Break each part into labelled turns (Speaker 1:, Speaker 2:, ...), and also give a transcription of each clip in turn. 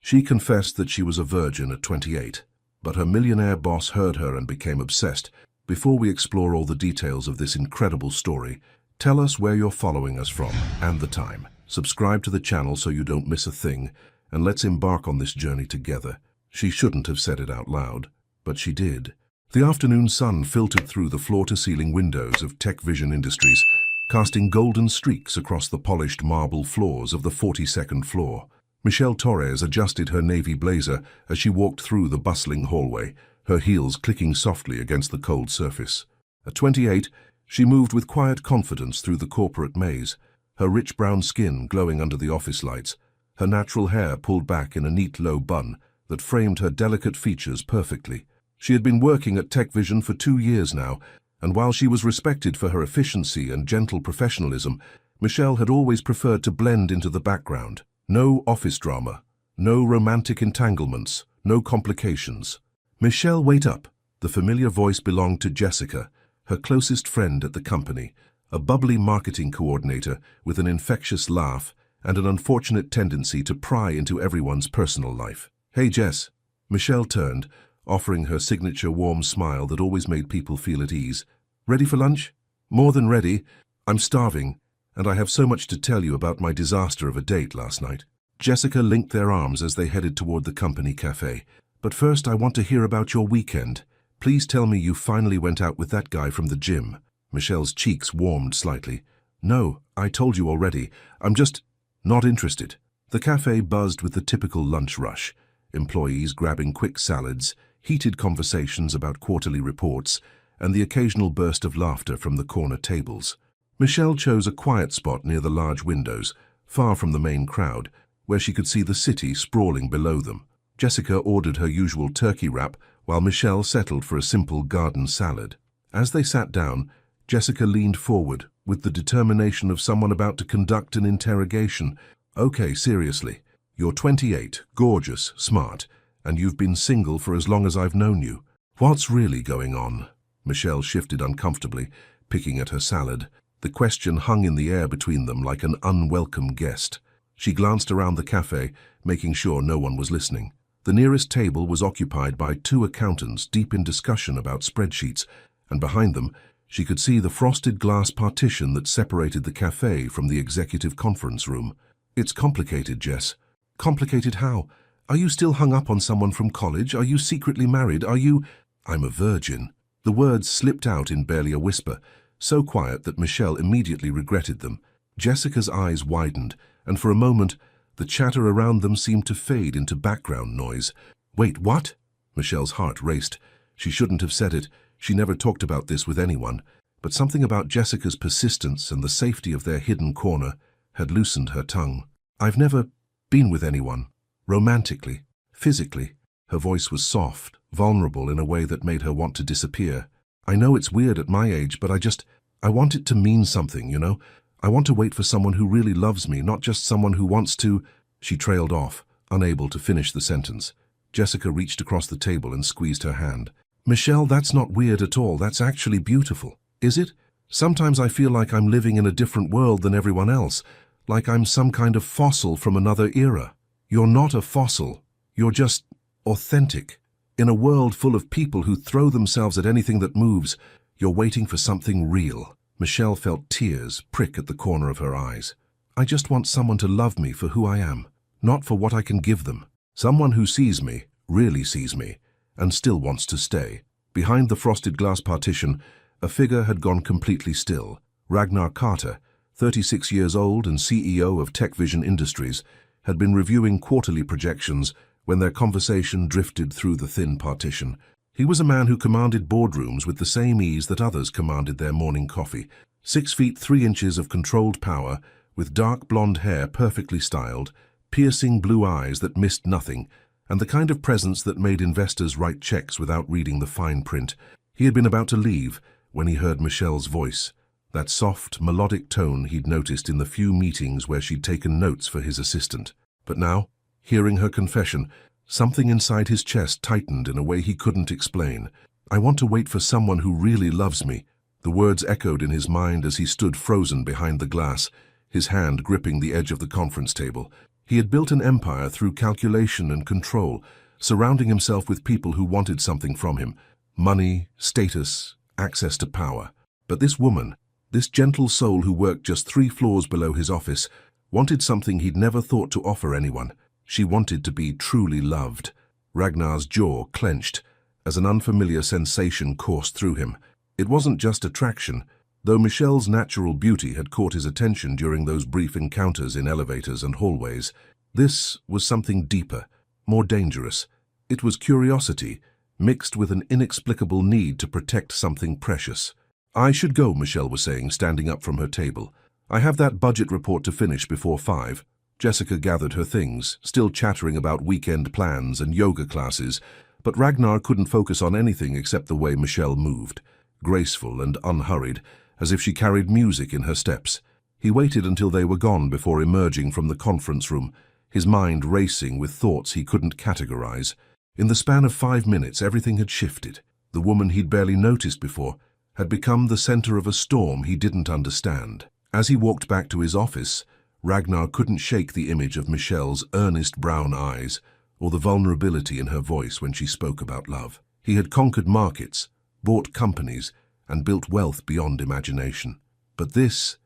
Speaker 1: She confessed that she was a virgin at 28, but her millionaire boss heard her and became obsessed. Before we explore all the details of this incredible story, tell us where you're following us from and the time. Subscribe to the channel so you don't miss a thing, and let's embark on this journey together. She shouldn't have said it out loud, but she did. The afternoon sun filtered through the floor-to-ceiling windows of Tech Vision Industries, casting golden streaks across the polished marble floors of the 42nd floor. Michelle Torres adjusted her navy blazer as she walked through the bustling hallway, her heels clicking softly against the cold surface. At 28, she moved with quiet confidence through the corporate maze, her rich brown skin glowing under the office lights, her natural hair pulled back in a neat low bun that framed her delicate features perfectly. She had been working at Tech Vision for 2 years now, and while she was respected for her efficiency and gentle professionalism, Michelle had always preferred to blend into the background. No office drama, no romantic entanglements, no complications. "Michelle, wait up." The familiar voice belonged to Jessica, her closest friend at the company, a bubbly marketing coordinator with an infectious laugh and an unfortunate tendency to pry into everyone's personal life. "Hey, Jess." Michelle turned, offering her signature warm smile that always made people feel at ease. "Ready for lunch?" "More than ready. I'm starving, and I have so much to tell you about my disaster of a date last night." Jessica linked their arms as they headed toward the company cafe. "But first, I want to hear about your weekend. Please tell me you finally went out with that guy from the gym." Michelle's cheeks warmed slightly. "No, I told you already. I'm just not interested." The cafe buzzed with the typical lunch rush, employees grabbing quick salads, heated conversations about quarterly reports, and the occasional burst of laughter from the corner tables. Michelle chose a quiet spot near the large windows, far from the main crowd, where she could see the city sprawling below them. Jessica ordered her usual turkey wrap, while Michelle settled for a simple garden salad. As they sat down, Jessica leaned forward, with the determination of someone about to conduct an interrogation. "Okay, seriously. You're 28, gorgeous, smart, and you've been single for as long as I've known you. What's really going on?" Michelle shifted uncomfortably, picking at her salad. The question hung in the air between them like an unwelcome guest. She glanced around the cafe, making sure no one was listening. The nearest table was occupied by 2 accountants deep in discussion about spreadsheets, and behind them, she could see the frosted glass partition that separated the cafe from the executive conference room. "It's complicated, Jess." "Complicated how? Are you still hung up on someone from college? Are you secretly married? Are you—" "I'm a virgin." The words slipped out in barely a whisper, so quiet that Michelle immediately regretted them. Jessica's eyes widened, and for a moment, the chatter around them seemed to fade into background noise. "Wait, what?" Michelle's heart raced. She shouldn't have said it. She never talked about this with anyone. But something about Jessica's persistence and the safety of their hidden corner had loosened her tongue. "I've never been with anyone. Romantically. Physically." Her voice was soft, vulnerable in a way that made her want to disappear. "I know it's weird at my age, but I want it to mean something, you know? I want to wait for someone who really loves me, not just someone who wants to—" She trailed off, unable to finish the sentence. Jessica reached across the table and squeezed her hand. "Michelle, that's not weird at all. That's actually beautiful." "Is it? Sometimes I feel like I'm living in a different world than everyone else, like I'm some kind of fossil from another era." "You're not a fossil. You're just authentic. In a world full of people who throw themselves at anything that moves, you're waiting for something real." Michelle felt tears prick at the corner of her eyes. "I just want someone to love me for who I am, not for what I can give them. Someone who sees me, really sees me, and still wants to stay." Behind the frosted glass partition, a figure had gone completely still. Ragnar Carter, 36 years old and CEO of Tech Vision Industries, had been reviewing quarterly projections when their conversation drifted through the thin partition. He was a man who commanded boardrooms with the same ease that others commanded their morning coffee. 6 feet 3 inches of controlled power, with dark blonde hair perfectly styled, piercing blue eyes that missed nothing, and the kind of presence that made investors write checks without reading the fine print. He had been about to leave when he heard Michelle's voice, that soft, melodic tone he'd noticed in the few meetings where she'd taken notes for his assistant. But now, hearing her confession, something inside his chest tightened in a way he couldn't explain. "I want to wait for someone who really loves me." The words echoed in his mind as he stood frozen behind the glass, his hand gripping the edge of the conference table. He had built an empire through calculation and control, surrounding himself with people who wanted something from him: money, status, access to power. But this woman, this gentle soul who worked just 3 floors below his office, wanted something he'd never thought to offer anyone. She wanted to be truly loved. Ragnar's jaw clenched as an unfamiliar sensation coursed through him. It wasn't just attraction, though Michelle's natural beauty had caught his attention during those brief encounters in elevators and hallways. This was something deeper, more dangerous. It was curiosity, mixed with an inexplicable need to protect something precious. "I should go," Michelle was saying, standing up from her table. "I have that budget report to finish before 5. Jessica gathered her things, still chattering about weekend plans and yoga classes, but Ragnar couldn't focus on anything except the way Michelle moved, graceful and unhurried, as if she carried music in her steps. He waited until they were gone before emerging from the conference room, his mind racing with thoughts he couldn't categorize. In the span of 5 minutes, everything had shifted. The woman he'd barely noticed before had become the center of a storm he didn't understand. As he walked back to his office, Ragnar couldn't shake the image of Michelle's earnest brown eyes or the vulnerability in her voice when she spoke about love. He had conquered markets, bought companies, and built wealth beyond imagination. But this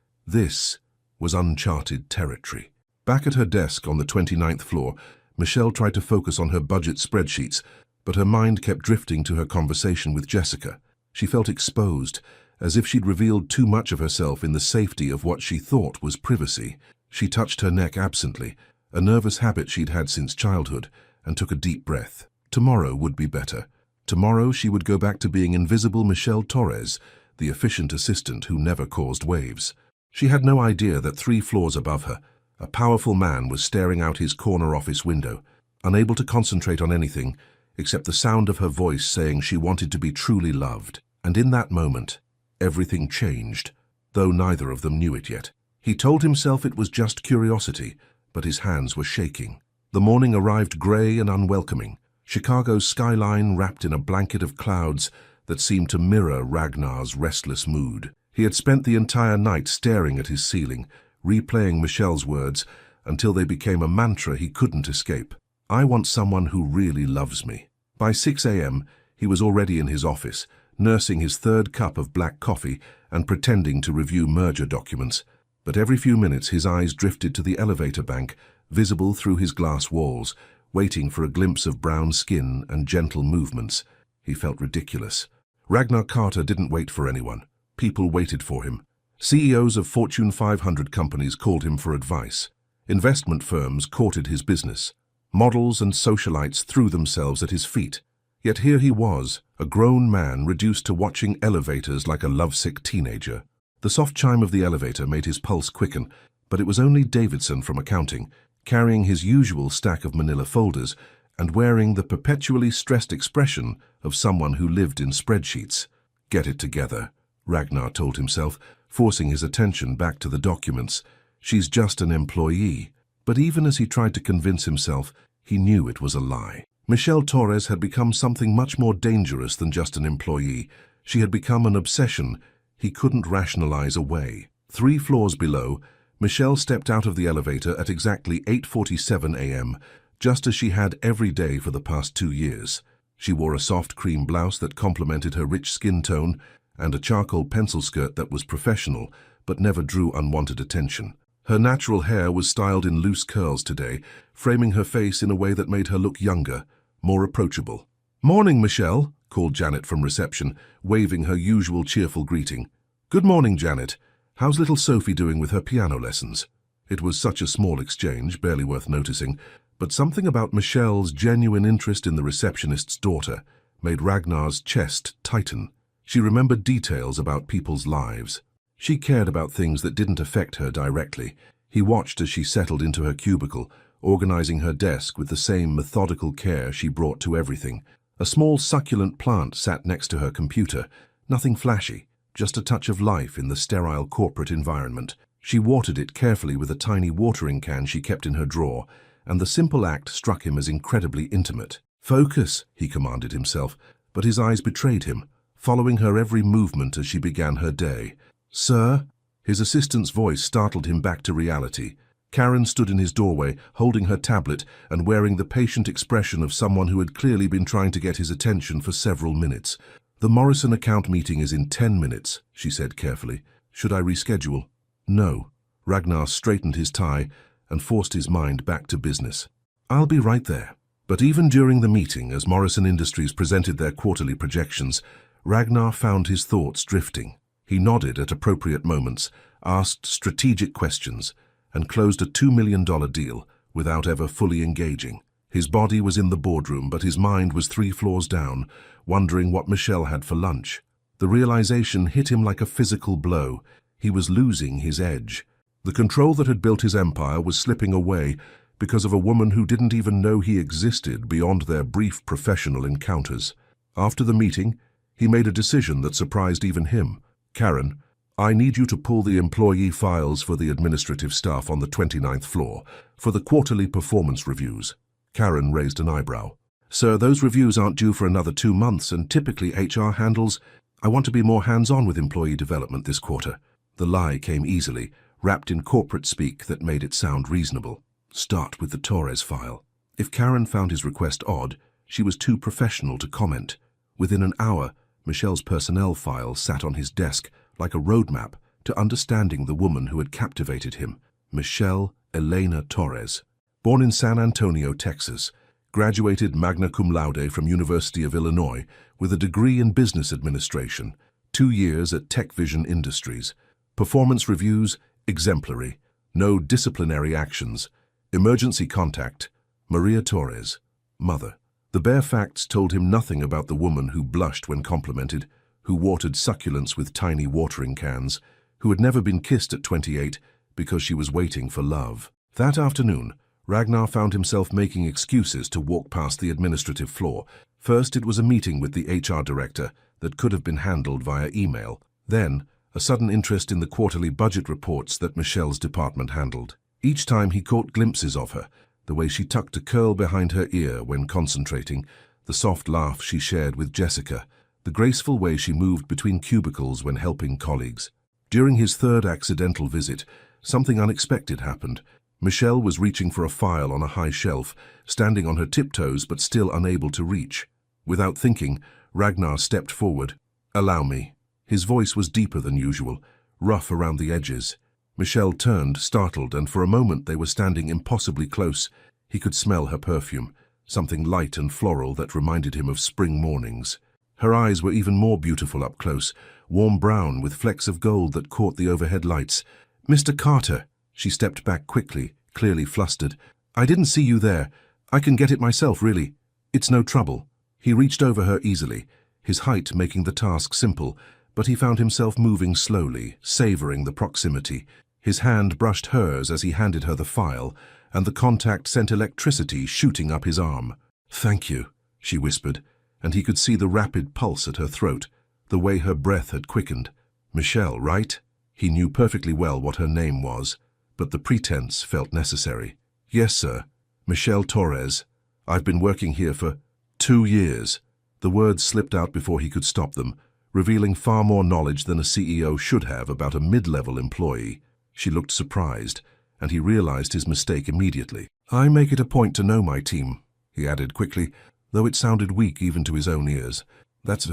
Speaker 1: was uncharted territory. Back at her desk on the 29th floor, Michelle tried to focus on her budget spreadsheets, but her mind kept drifting to her conversation with Jessica. She felt exposed, as if she'd revealed too much of herself in the safety of what she thought was privacy. She touched her neck absently, a nervous habit she'd had since childhood, and took a deep breath. Tomorrow would be better. Tomorrow she would go back to being invisible Michelle Torres, the efficient assistant who never caused waves. She had no idea that 3 floors above her, a powerful man was staring out his corner office window, unable to concentrate on anything except the sound of her voice saying she wanted to be truly loved. And in that moment, everything changed, though neither of them knew it yet. He told himself it was just curiosity, but his hands were shaking. The morning arrived grey and unwelcoming, Chicago's skyline wrapped in a blanket of clouds that seemed to mirror Ragnar's restless mood. He had spent the entire night staring at his ceiling, replaying Michelle's words until they became a mantra he couldn't escape. "I want someone who really loves me." By 6 a.m., he was already in his office, nursing his 3rd cup of black coffee and pretending to review merger documents. But every few minutes his eyes drifted to the elevator bank, visible through his glass walls, waiting for a glimpse of brown skin and gentle movements. He felt ridiculous. Ragnar Carter didn't wait for anyone. People waited for him. CEOs of Fortune 500 companies called him for advice. Investment firms courted his business. Models and socialites threw themselves at his feet. Yet here he was, a grown man reduced to watching elevators like a lovesick teenager. The soft chime of the elevator made his pulse quicken, but it was only Davidson from accounting, carrying his usual stack of manila folders and wearing the perpetually stressed expression of someone who lived in spreadsheets. "Get it together," Ragnar told himself, forcing his attention back to the documents. "She's just an employee." But even as he tried to convince himself, he knew it was a lie. Michelle Torres had become something much more dangerous than just an employee. She had become an obsession he couldn't rationalize away. 3 floors below, Michelle stepped out of the elevator at exactly 8:47 a.m., just as she had every day for the past 2 years. She wore a soft cream blouse that complemented her rich skin tone and a charcoal pencil skirt that was professional but never drew unwanted attention. Her natural hair was styled in loose curls today, framing her face in a way that made her look younger, more approachable. "Morning, Michelle," called Janet from reception, waving her usual cheerful greeting. "Good morning, Janet. How's little Sophie doing with her piano lessons?" It was such a small exchange, barely worth noticing, but something about Michelle's genuine interest in the receptionist's daughter made Ragnar's chest tighten. She remembered details about people's lives. She cared about things that didn't affect her directly. He watched as she settled into her cubicle, organizing her desk with the same methodical care she brought to everything. A small succulent plant sat next to her computer, nothing flashy, just a touch of life in the sterile corporate environment. She watered it carefully with a tiny watering can she kept in her drawer, and the simple act struck him as incredibly intimate. "Focus," he commanded himself, but his eyes betrayed him, following her every movement as she began her day. "Sir?" His assistant's voice startled him back to reality. Karen stood in his doorway, holding her tablet and wearing the patient expression of someone who had clearly been trying to get his attention for several minutes. "The Morrison account meeting is in 10 minutes, she said carefully. "Should I reschedule?" "No." Ragnar straightened his tie and forced his mind back to business. "I'll be right there." But even during the meeting, as Morrison Industries presented their quarterly projections, Ragnar found his thoughts drifting. He nodded at appropriate moments, asked strategic questions, and closed a $2 million deal without ever fully engaging. His body was in the boardroom, but his mind was 3 floors down, wondering what Michelle had for lunch. The realization hit him like a physical blow. He was losing his edge. The control that had built his empire was slipping away because of a woman who didn't even know he existed beyond their brief professional encounters. After the meeting, he made a decision that surprised even him. "Karen, I need you to pull the employee files for the administrative staff on the 29th floor for the quarterly performance reviews." Karen raised an eyebrow. "Sir, those reviews aren't due for another 2 months, and typically HR handles. I want to be more hands-on with employee development this quarter." The lie came easily, wrapped in corporate speak that made it sound reasonable. "Start with the Torres file." If Karen found his request odd, she was too professional to comment. Within an hour, Michelle's personnel file sat on his desk like a roadmap to understanding the woman who had captivated him, Michelle Elena Torres. Born in San Antonio, Texas, graduated magna cum laude from University of Illinois with a degree in business administration, 2 years at TechVision Industries. Performance reviews, exemplary. No disciplinary actions. Emergency contact, Maria Torres, mother. The bare facts told him nothing about the woman who blushed when complimented, who watered succulents with tiny watering cans, who had never been kissed at 28 because she was waiting for love. That afternoon, Ragnar found himself making excuses to walk past the administrative floor. First, it was a meeting with the HR director that could have been handled via email. Then, a sudden interest in the quarterly budget reports that Michelle's department handled. Each time he caught glimpses of her, the way she tucked a curl behind her ear when concentrating, the soft laugh she shared with Jessica, the graceful way she moved between cubicles when helping colleagues. During his 3rd accidental visit, something unexpected happened. Michelle was reaching for a file on a high shelf, standing on her tiptoes but still unable to reach. Without thinking, Ragnar stepped forward. "Allow me." His voice was deeper than usual, rough around the edges. Michelle turned, startled, and for a moment they were standing impossibly close. He could smell her perfume, something light and floral that reminded him of spring mornings. Her eyes were even more beautiful up close, warm brown with flecks of gold that caught the overhead lights. "Mr. Carter." She stepped back quickly, clearly flustered. "I didn't see you there. I can get it myself, really. It's no trouble." He reached over her easily, his height making the task simple, but he found himself moving slowly, savoring the proximity. His hand brushed hers as he handed her the file, and the contact sent electricity shooting up his arm. "Thank you," she whispered, and he could see the rapid pulse at her throat, the way her breath had quickened. "Michelle, right?" He knew perfectly well what her name was, but the pretense felt necessary. "Yes, sir. Michelle Torres. I've been working here for 2 years. The words slipped out before he could stop them, revealing far more knowledge than a CEO should have about a mid-level employee. She looked surprised, and he realized his mistake immediately. "I make it a point to know my team," he added quickly, though it sounded weak even to his own ears. "That's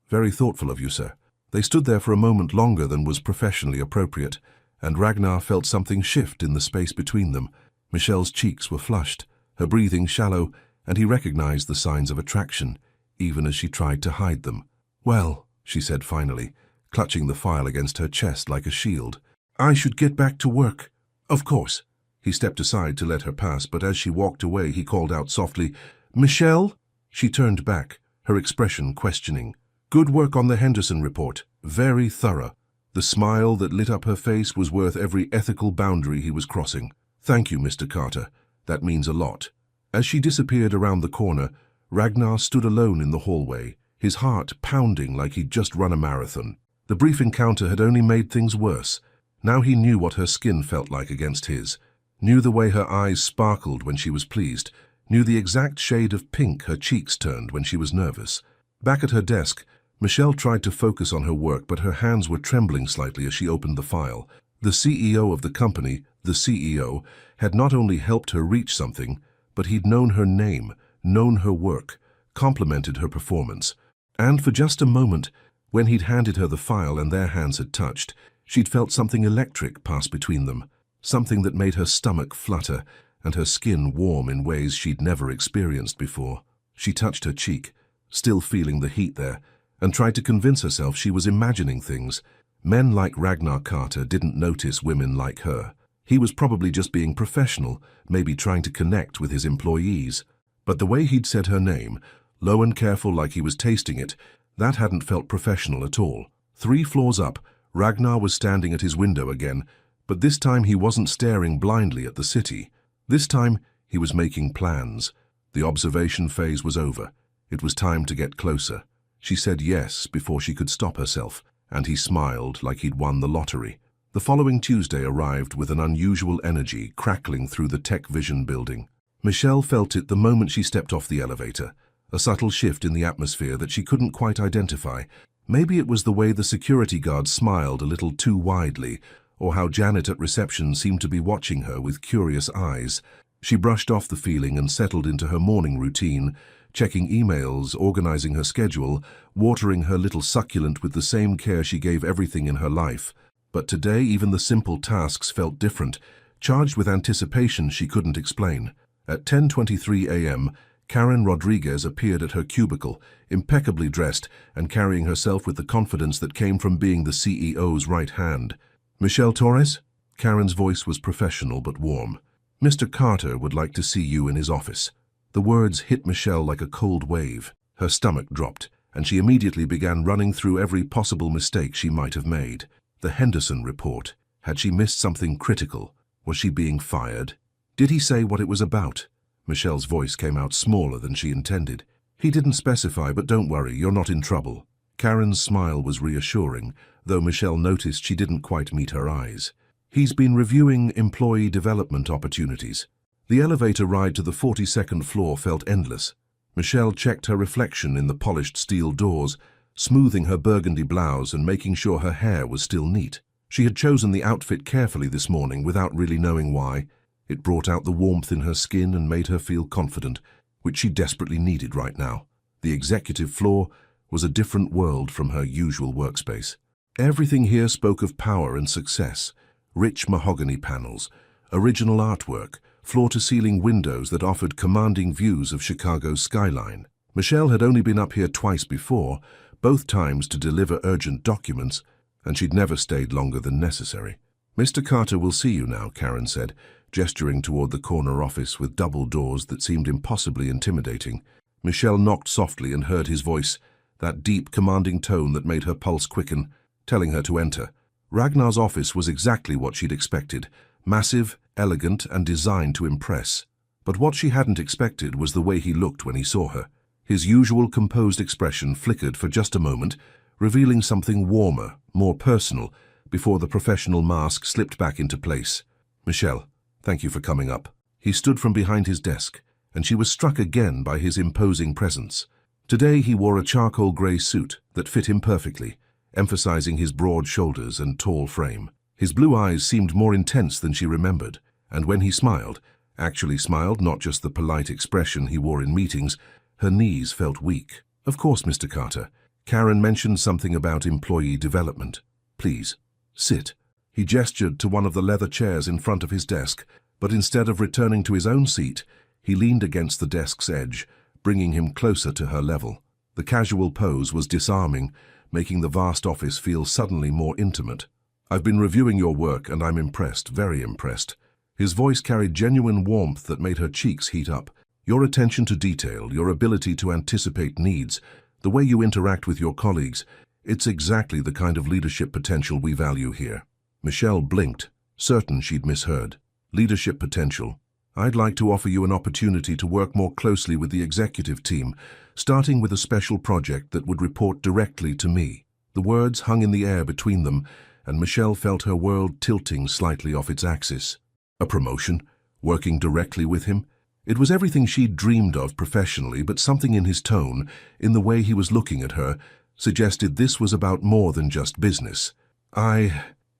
Speaker 1: very thoughtful of you, sir." They stood there for a moment longer than was professionally appropriate, and Ragnar felt something shift in the space between them. Michelle's cheeks were flushed, her breathing shallow, and he recognized the signs of attraction, even as she tried to hide them. "Well," she said finally, clutching the file against her chest like a shield, "I should get back to work." "Of course." He stepped aside to let her pass, but as she walked away, he called out softly, "Michelle?" She turned back, her expression questioning. "Good work on the Henderson report. Very thorough." The smile that lit up her face was worth every ethical boundary he was crossing. "Thank you, Mr. Carter. That means a lot." As she disappeared around the corner, Ragnar stood alone in the hallway, his heart pounding like he'd just run a marathon. The brief encounter had only made things worse. Now he knew what her skin felt like against his, knew the way her eyes sparkled when she was pleased, knew the exact shade of pink her cheeks turned when she was nervous. Back at her desk, Michelle tried to focus on her work, but her hands were trembling slightly as she opened the file. The CEO of the company, the CEO, had not only helped her reach something, but he'd known her name, known her work, complimented her performance. And for just a moment, when he'd handed her the file and their hands had touched, she'd felt something electric pass between them, something that made her stomach flutter and her skin warm in ways she'd never experienced before. She touched her cheek, still feeling the heat there, and tried to convince herself she was imagining things. Men like Ragnar Carter didn't notice women like her. He was probably just being professional, maybe trying to connect with his employees. But the way he'd said her name, low and careful like he was tasting it, that hadn't felt professional at all. 3 floors up, Ragnar was standing at his window again, but this time he wasn't staring blindly at the city. This time he was making plans. The observation phase was over. It was time to get closer. She said yes before she could stop herself, and he smiled like he'd won the lottery. The following Tuesday arrived with an unusual energy crackling through the Tech Vision building. Michelle felt it the moment she stepped off the elevator, a subtle shift in the atmosphere that she couldn't quite identify. Maybe it was the way the security guard smiled a little too widely, or how Janet at reception seemed to be watching her with curious eyes. She brushed off the feeling and settled into her morning routine, checking emails, organizing her schedule, watering her little succulent with the same care she gave everything in her life. But today even the simple tasks felt different, charged with anticipation she couldn't explain. At 10:23 a.m., Karen Rodriguez appeared at her cubicle, impeccably dressed and carrying herself with the confidence that came from being the CEO's right hand. "Michelle Torres?" Karen's voice was professional but warm. "Mr. Carter would like to see you in his office." The words hit Michelle like a cold wave. Her stomach dropped, and she immediately began running through every possible mistake she might have made. The Henderson report. Had she missed something critical? Was she being fired? Did he say what it was about? Michelle's voice came out smaller than she intended. "He didn't specify, but don't worry, you're not in trouble." Karen's smile was reassuring, though Michelle noticed she didn't quite meet her eyes. "He's been reviewing employee development opportunities." The elevator ride to the 42nd floor felt endless. Michelle checked her reflection in the polished steel doors, smoothing her burgundy blouse and making sure her hair was still neat. She had chosen the outfit carefully this morning without really knowing why. It brought out the warmth in her skin and made her feel confident, which she desperately needed right now. The executive floor was a different world from her usual workspace. Everything here spoke of power and success. Rich mahogany panels, original artwork, floor-to-ceiling windows that offered commanding views of Chicago's skyline. Michelle had only been up here twice before, both times to deliver urgent documents, and she'd never stayed longer than necessary. "Mr. Carter will see you now," Karen said, gesturing toward the corner office with double doors that seemed impossibly intimidating. Michelle knocked softly and heard his voice, that deep, commanding tone that made her pulse quicken, telling her to enter. Ragnar's office was exactly what she'd expected, massive, elegant, and designed to impress. But what she hadn't expected was the way he looked when he saw her. His usual composed expression flickered for just a moment, revealing something warmer, more personal, before the professional mask slipped back into place. "Michelle, thank you for coming up." He stood from behind his desk, and she was struck again by his imposing presence. Today he wore a charcoal grey suit that fit him perfectly, emphasizing his broad shoulders and tall frame. His blue eyes seemed more intense than she remembered, and when he smiled, actually smiled, not just the polite expression he wore in meetings, her knees felt weak. "Of course, Mr. Carter. Karen mentioned something about employee development. Please, sit." He gestured to one of the leather chairs in front of his desk, but instead of returning to his own seat, he leaned against the desk's edge, bringing him closer to her level. The casual pose was disarming, making the vast office feel suddenly more intimate. "I've been reviewing your work and I'm impressed, very impressed." His voice carried genuine warmth that made her cheeks heat up. "Your attention to detail, your ability to anticipate needs, the way you interact with your colleagues, it's exactly the kind of leadership potential we value here." Michelle blinked, certain she'd misheard. "Leadership potential. I'd like to offer you an opportunity to work more closely with the executive team, starting with a special project that would report directly to me." The words hung in the air between them, and Michelle felt her world tilting slightly off its axis. A promotion? Working directly with him? It was everything she'd dreamed of professionally, but something in his tone, in the way he was looking at her, suggested this was about more than just business.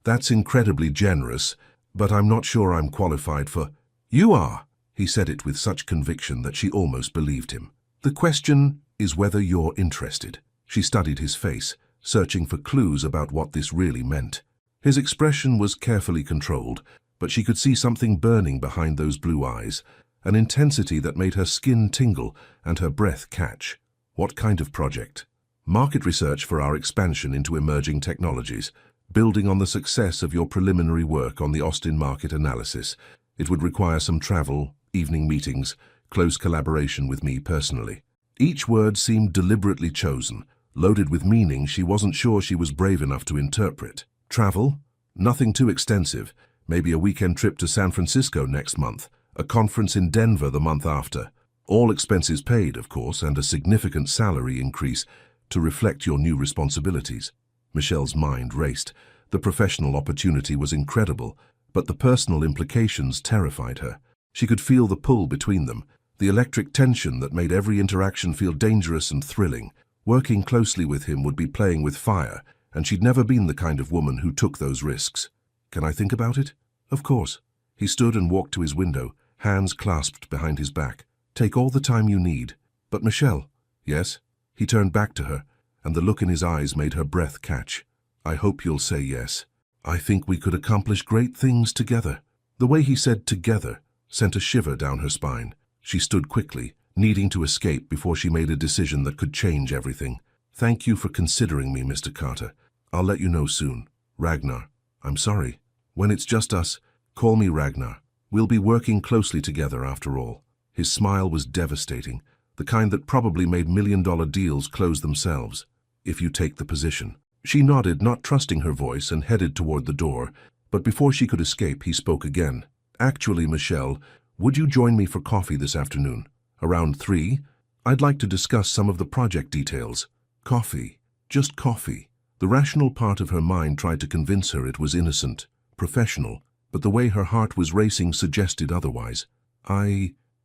Speaker 1: That's incredibly generous, but I'm not sure I'm qualified for... You are! He said it with such conviction that she almost believed him. The question is whether you're interested. She studied his face, searching for clues about what this really meant. His expression was carefully controlled, but she could see something burning behind those blue eyes, an intensity that made her skin tingle and her breath catch. What kind of project? Market research for our expansion into emerging technologies, building on the success of your preliminary work on the Austin market analysis. It would require some travel, evening meetings, close collaboration with me personally. Each word seemed deliberately chosen, loaded with meaning she wasn't sure she was brave enough to interpret. Travel? Nothing too extensive. Maybe a weekend trip to San Francisco next month, a conference in Denver the month after. All expenses paid, of course, and a significant salary increase to reflect your new responsibilities. Michelle's mind raced. The professional opportunity was incredible, but the personal implications terrified her. She could feel the pull between them, the electric tension that made every interaction feel dangerous and thrilling. Working closely with him would be playing with fire, and she'd never been the kind of woman who took those risks. Can I think about it? Of course. He stood and walked to his window, hands clasped behind his back. Take all the time you need. But Michelle... Yes? He turned back to her, and the look in his eyes made her breath catch. I hope you'll say yes. I think we could accomplish great things together. The way he said together sent a shiver down her spine. She stood quickly, needing to escape before she made a decision that could change everything. Thank you for considering me, Mr. Carter. I'll let you know soon. Ragnar. I'm sorry. When it's just us, call me Ragnar. We'll be working closely together after all. His smile was devastating, the kind that probably made million-dollar deals close themselves. If you take the position. She nodded, not trusting her voice, and headed toward the door, but before she could escape, he spoke again. Actually, Michelle, would you join me for coffee this afternoon? Around 3? I'd like to discuss some of the project details. Coffee. Just coffee. The rational part of her mind tried to convince her it was innocent, professional, but the way her heart was racing suggested otherwise.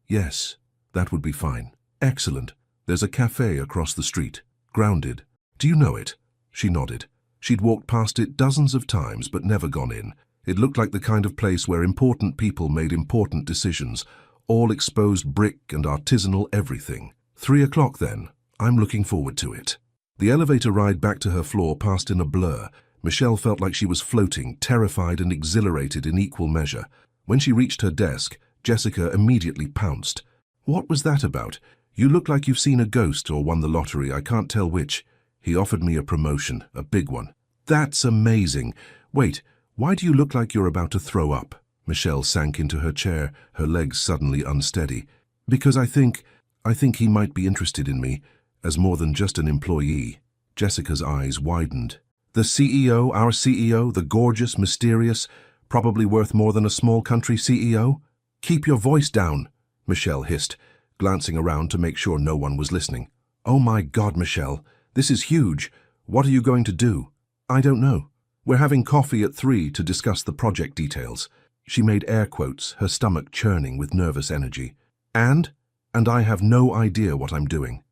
Speaker 1: Yes, that would be fine. Excellent. There's a cafe across the street. Grounded. Do you know it? She nodded. She'd walked past it dozens of times but never gone in. It looked like the kind of place where important people made important decisions, all exposed brick and artisanal everything. 3 o'clock then. I'm looking forward to it. The elevator ride back to her floor passed in a blur. Michelle felt like she was floating, terrified and exhilarated in equal measure. When she reached her desk, Jessica immediately pounced. What was that about? You look like you've seen a ghost or won the lottery, I can't tell which. He offered me a promotion, a big one. That's amazing. Wait, why do you look like you're about to throw up? Michelle sank into her chair, her legs suddenly unsteady. Because I think he might be interested in me, as more than just an employee. Jessica's eyes widened. The CEO, our CEO, the gorgeous, mysterious, probably worth more than a small country CEO? Keep your voice down, Michelle hissed, glancing around to make sure no one was listening. Oh my God, Michelle, this is huge. What are you going to do? I don't know. We're having coffee at 3 to discuss the project details. She made air quotes, her stomach churning with nervous energy. And I have no idea what I'm doing.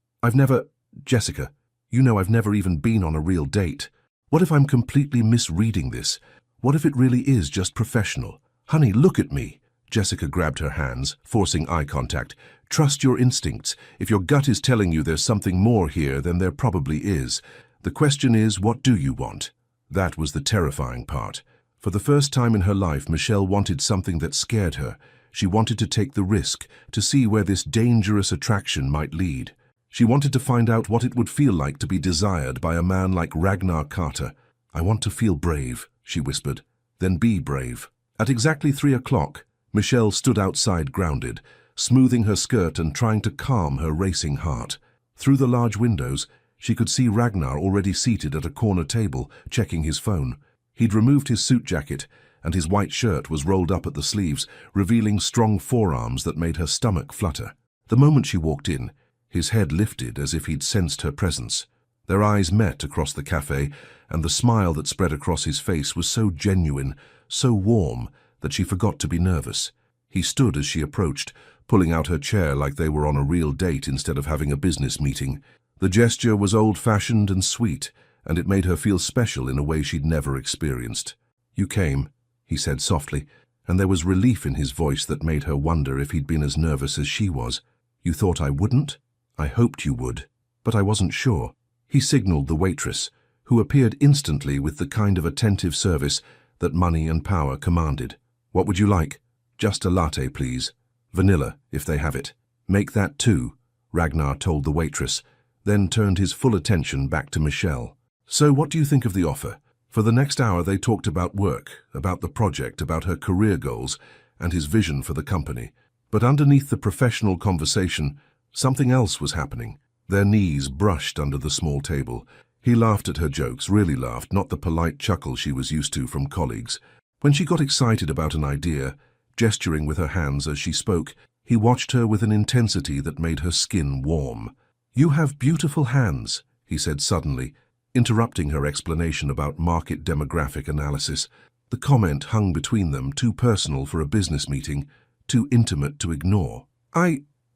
Speaker 1: Jessica, you know I've never even been on a real date. What if I'm completely misreading this? What if it really is just professional? Honey, look at me. Jessica grabbed her hands, forcing eye contact. Trust your instincts. If your gut is telling you there's something more here, then there probably is. The question is, what do you want? That was the terrifying part. For the first time in her life, Michelle wanted something that scared her. She wanted to take the risk, to see where this dangerous attraction might lead. She wanted to find out what it would feel like to be desired by a man like Ragnar Carter. I want to feel brave, she whispered. Then be brave. At exactly 3 o'clock, Michelle stood outside grounded, smoothing her skirt and trying to calm her racing heart. Through the large windows, she could see Ragnar already seated at a corner table, checking his phone. He'd removed his suit jacket, and his white shirt was rolled up at the sleeves, revealing strong forearms that made her stomach flutter. The moment she walked in, his head lifted as if he'd sensed her presence. Their eyes met across the cafe, and the smile that spread across his face was so genuine, so warm, that she forgot to be nervous. He stood as she approached, pulling out her chair like they were on a real date instead of having a business meeting. The gesture was old-fashioned and sweet, and it made her feel special in a way she'd never experienced. You came, he said softly, and there was relief in his voice that made her wonder if he'd been as nervous as she was. You thought I wouldn't? I hoped you would, but I wasn't sure. He signaled the waitress, who appeared instantly with the kind of attentive service that money and power commanded. What would you like? Just a latte, please. Vanilla, if they have it. Make that too, Ragnar told the waitress, then turned his full attention back to Michelle. So what do you think of the offer? For the next hour they talked about work, about the project, about her career goals, and his vision for the company. But underneath the professional conversation, something else was happening. Their knees brushed under the small table. He laughed at her jokes, really laughed, not the polite chuckle she was used to from colleagues. When she got excited about an idea, gesturing with her hands as she spoke, he watched her with an intensity that made her skin warm. You have beautiful hands, he said suddenly, interrupting her explanation about market demographic analysis. The comment hung between them, too personal for a business meeting, too intimate to ignore.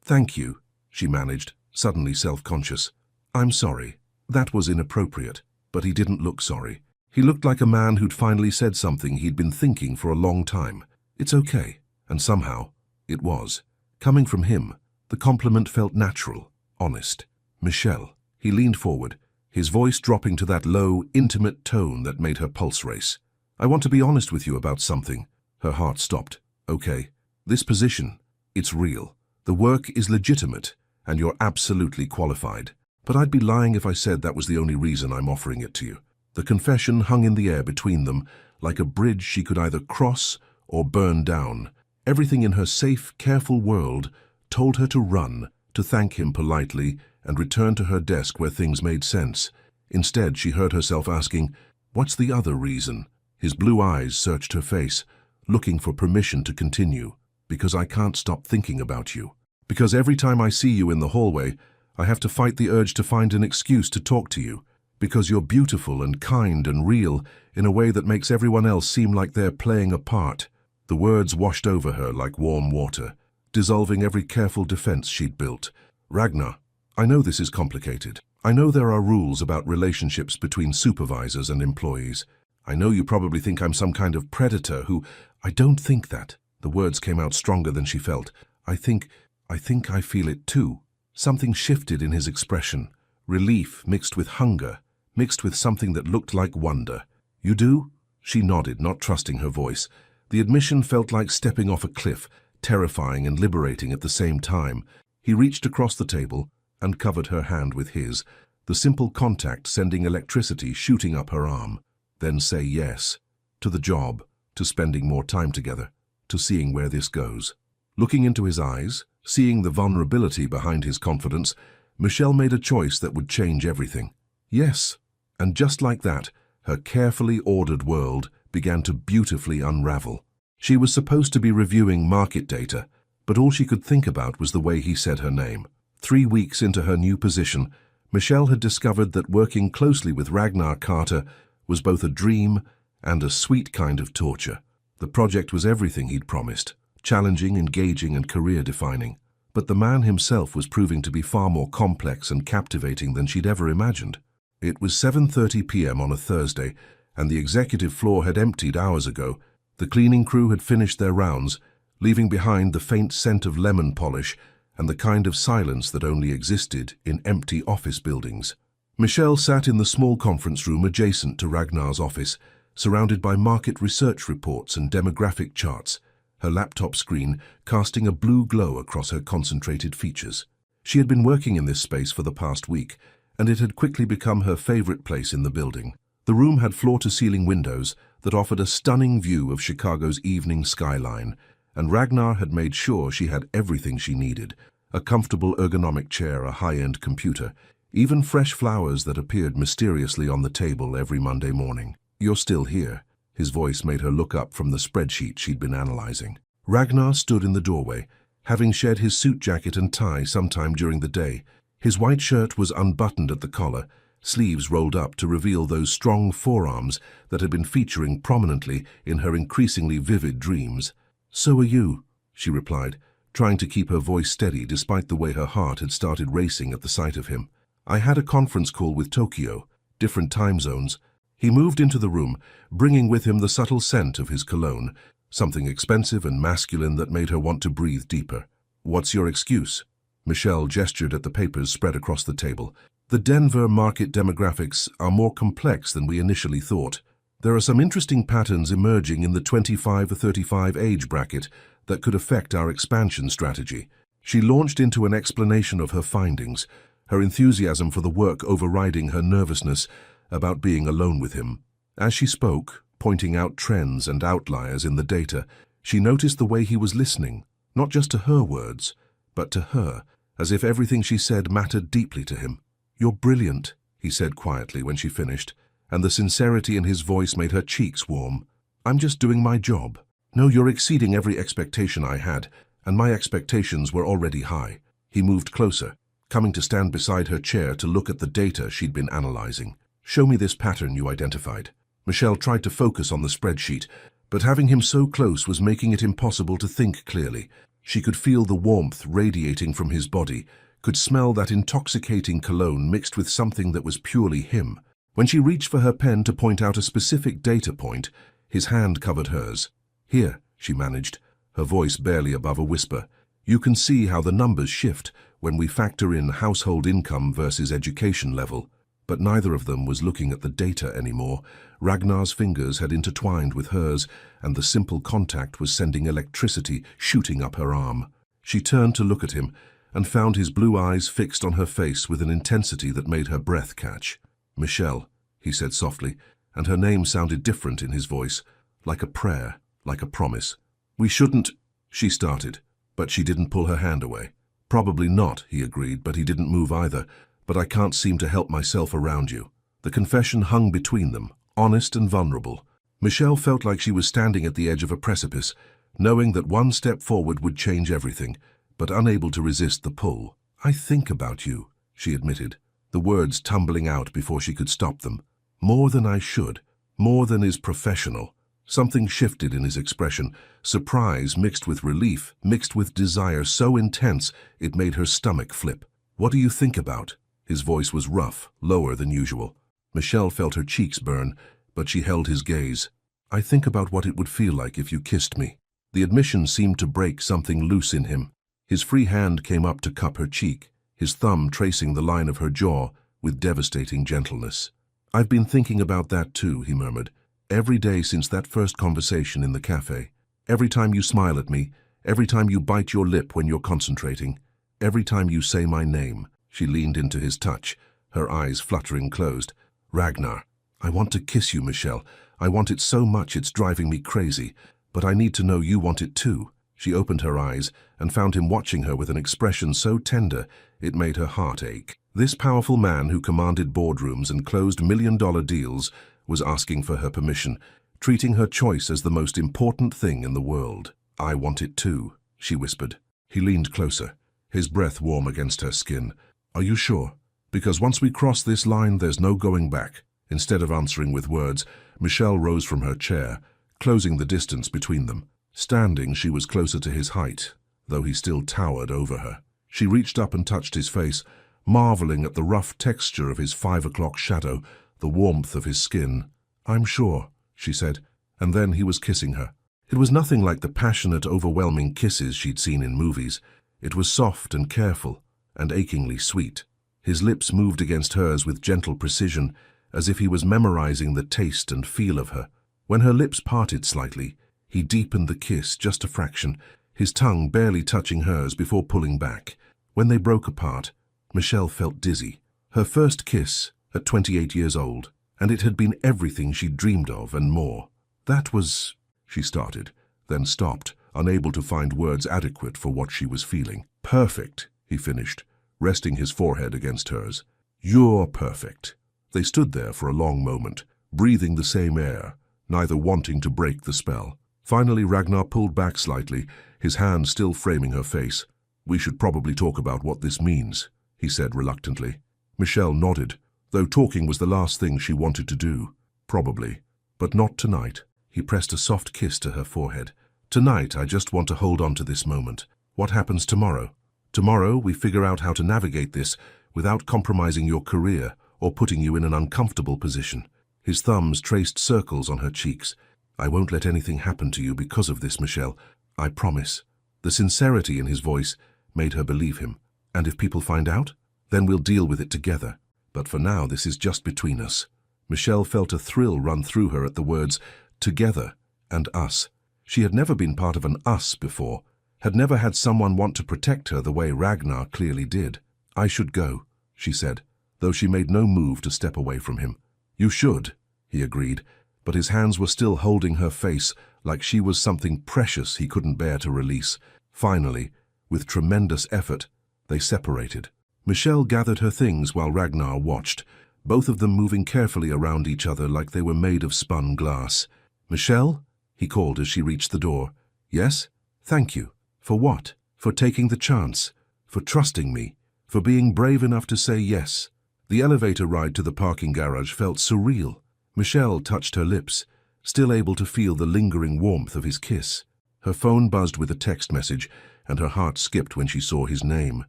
Speaker 1: Thank you, she managed, suddenly self-conscious. I'm sorry. That was inappropriate, but he didn't look sorry. He looked like a man who'd finally said something he'd been thinking for a long time. It's okay. And somehow, it was. Coming from him, the compliment felt natural, honest. Michelle. He leaned forward, his voice dropping to that low, intimate tone that made her pulse race. I want to be honest with you about something. Her heart stopped. Okay. This position, it's real. The work is legitimate, and you're absolutely qualified. But I'd be lying if I said that was the only reason I'm offering it to you. The confession hung in the air between them, like a bridge she could either cross or burn down. Everything in her safe, careful world told her to run, to thank him politely, and return to her desk where things made sense. Instead, she heard herself asking, what's the other reason? His blue eyes searched her face, looking for permission to continue. Because I can't stop thinking about you. Because every time I see you in the hallway, I have to fight the urge to find an excuse to talk to you. Because you're beautiful and kind and real in a way that makes everyone else seem like they're playing a part. The words washed over her like warm water, dissolving every careful defense she'd built. Ragnar, I know this is complicated. I know there are rules about relationships between supervisors and employees. I know you probably think I'm some kind of predator who... I don't think that. The words came out stronger than she felt. I think I feel it too. Something shifted in his expression. Relief mixed with hunger, mixed with something that looked like wonder. You do? She nodded, not trusting her voice. The admission felt like stepping off a cliff, terrifying and liberating at the same time. He reached across the table and covered her hand with his, the simple contact sending electricity shooting up her arm. Then say yes. To the job, to spending more time together, to seeing where this goes. Looking into his eyes, seeing the vulnerability behind his confidence, Michelle made a choice that would change everything. Yes. And just like that, her carefully ordered world began to beautifully unravel. She was supposed to be reviewing market data, but all she could think about was the way he said her name. 3 weeks into her new position, Michelle had discovered that working closely with Ragnar Carter was both a dream and a sweet kind of torture. The project was everything he'd promised, challenging, engaging, and career-defining. But the man himself was proving to be far more complex and captivating than she'd ever imagined. It was 7:30 p.m. on a Thursday, and the executive floor had emptied hours ago. The cleaning crew had finished their rounds, leaving behind the faint scent of lemon polish and the kind of silence that only existed in empty office buildings. Michelle sat in the small conference room adjacent to Ragnar's office, surrounded by market research reports and demographic charts, her laptop screen casting a blue glow across her concentrated features. She had been working in this space for the past week, and it had quickly become her favorite place in the building. The room had floor-to-ceiling windows that offered a stunning view of Chicago's evening skyline, and Ragnar had made sure she had everything she needed: a comfortable ergonomic chair, a high-end computer, even fresh flowers that appeared mysteriously on the table every Monday morning. You're still here. His voice made her look up from the spreadsheet she'd been analyzing. Ragnar stood in the doorway, having shed his suit jacket and tie sometime during the day. His white shirt was unbuttoned at the collar, sleeves rolled up to reveal those strong forearms that had been featuring prominently in her increasingly vivid dreams. So are you, she replied, trying to keep her voice steady despite the way her heart had started racing at the sight of him. I had a conference call with Tokyo, different time zones. He moved into the room, bringing with him the subtle scent of his cologne, something expensive and masculine that made her want to breathe deeper. "What's your excuse?" Michelle gestured at the papers spread across the table. "The Denver market demographics are more complex than we initially thought. There are some interesting patterns emerging in the 25 to 35 age bracket that could affect our expansion strategy." She launched into an explanation of her findings, her enthusiasm for the work overriding her nervousness about being alone with him. As she spoke, pointing out trends and outliers in the data, she noticed the way he was listening, not just to her words, but to her, as if everything she said mattered deeply to him. "You're brilliant," he said quietly when she finished, and the sincerity in his voice made her cheeks warm. "I'm just doing my job." "No, you're exceeding every expectation I had, and my expectations were already high." He moved closer, coming to stand beside her chair to look at the data she'd been analyzing. "Show me this pattern you identified." Michelle tried to focus on the spreadsheet, but having him so close was making it impossible to think clearly. She could feel the warmth radiating from his body, could smell that intoxicating cologne mixed with something that was purely him. When she reached for her pen to point out a specific data point, his hand covered hers. "Here," she managed, her voice barely above a whisper. "You can see how the numbers shift when we factor in household income versus education level." But neither of them was looking at the data anymore. Ragnar's fingers had intertwined with hers, and the simple contact was sending electricity shooting up her arm. She turned to look at him, and found his blue eyes fixed on her face with an intensity that made her breath catch. "Michelle," he said softly, and her name sounded different in his voice, like a prayer, like a promise. "We shouldn't," she started, but she didn't pull her hand away. "Probably not," he agreed, but he didn't move either. "But I can't seem to help myself around you." The confession hung between them, honest and vulnerable. Michelle felt like she was standing at the edge of a precipice, knowing that one step forward would change everything, but unable to resist the pull. "I think about you," she admitted, the words tumbling out before she could stop them. "More than I should, more than is professional." Something shifted in his expression, surprise mixed with relief, mixed with desire so intense it made her stomach flip. "What do you think about?" His voice was rough, lower than usual. Michelle felt her cheeks burn, but she held his gaze. "I think about what it would feel like if you kissed me." The admission seemed to break something loose in him. His free hand came up to cup her cheek, his thumb tracing the line of her jaw with devastating gentleness. "I've been thinking about that too," he murmured. "Every day since that first conversation in the cafe. Every time you smile at me, every time you bite your lip when you're concentrating, every time you say my name." She leaned into his touch, her eyes fluttering closed. "Ragnar, I want to kiss you, Michelle. I want it so much it's driving me crazy, but I need to know you want it too." She opened her eyes and found him watching her with an expression so tender it made her heart ache. This powerful man who commanded boardrooms and closed million-dollar deals was asking for her permission, treating her choice as the most important thing in the world. "I want it too," she whispered. He leaned closer, his breath warm against her skin. "Are you sure? Because once we cross this line, there's no going back." Instead of answering with words, Michelle rose from her chair, closing the distance between them. Standing, she was closer to his height, though he still towered over her. She reached up and touched his face, marveling at the rough texture of his 5 o'clock shadow, the warmth of his skin. "I'm sure," she said, and then he was kissing her. It was nothing like the passionate, overwhelming kisses she'd seen in movies. It was soft and careful, and achingly sweet. His lips moved against hers with gentle precision, as if he was memorizing the taste and feel of her. When her lips parted slightly, he deepened the kiss just a fraction, his tongue barely touching hers before pulling back. When they broke apart, Michelle felt dizzy. Her first kiss, at 28 years old, and it had been everything she'd dreamed of and more. "That was," she started, then stopped, unable to find words adequate for what she was feeling. "Perfect," he finished, resting his forehead against hers. "You're perfect." They stood there for a long moment, breathing the same air, neither wanting to break the spell. Finally, Ragnar pulled back slightly, his hand still framing her face. "We should probably talk about what this means," he said reluctantly. Michelle nodded, though talking was the last thing she wanted to do. "Probably, but not tonight." He pressed a soft kiss to her forehead. "Tonight, I just want to hold on to this moment. What happens tomorrow? Tomorrow, we figure out how to navigate this without compromising your career or putting you in an uncomfortable position." His thumbs traced circles on her cheeks. "I won't let anything happen to you because of this, Michelle. I promise." The sincerity in his voice made her believe him. "And if people find out? Then we'll deal with it together. But for now, this is just between us." Michelle felt a thrill run through her at the words, "together" and "us." She had never been part of an us before, had never had someone want to protect her the way Ragnar clearly did. "I should go," she said, though she made no move to step away from him. "You should," he agreed, but his hands were still holding her face like she was something precious he couldn't bear to release. Finally, with tremendous effort, they separated. Michelle gathered her things while Ragnar watched, both of them moving carefully around each other like they were made of spun glass. "Michelle?" he called as she reached the door. "Yes? Thank you. For what? For taking the chance. For trusting me. For being brave enough to say yes." The elevator ride to the parking garage felt surreal. Michelle touched her lips, still able to feel the lingering warmth of his kiss. Her phone buzzed with a text message, and her heart skipped when she saw his name.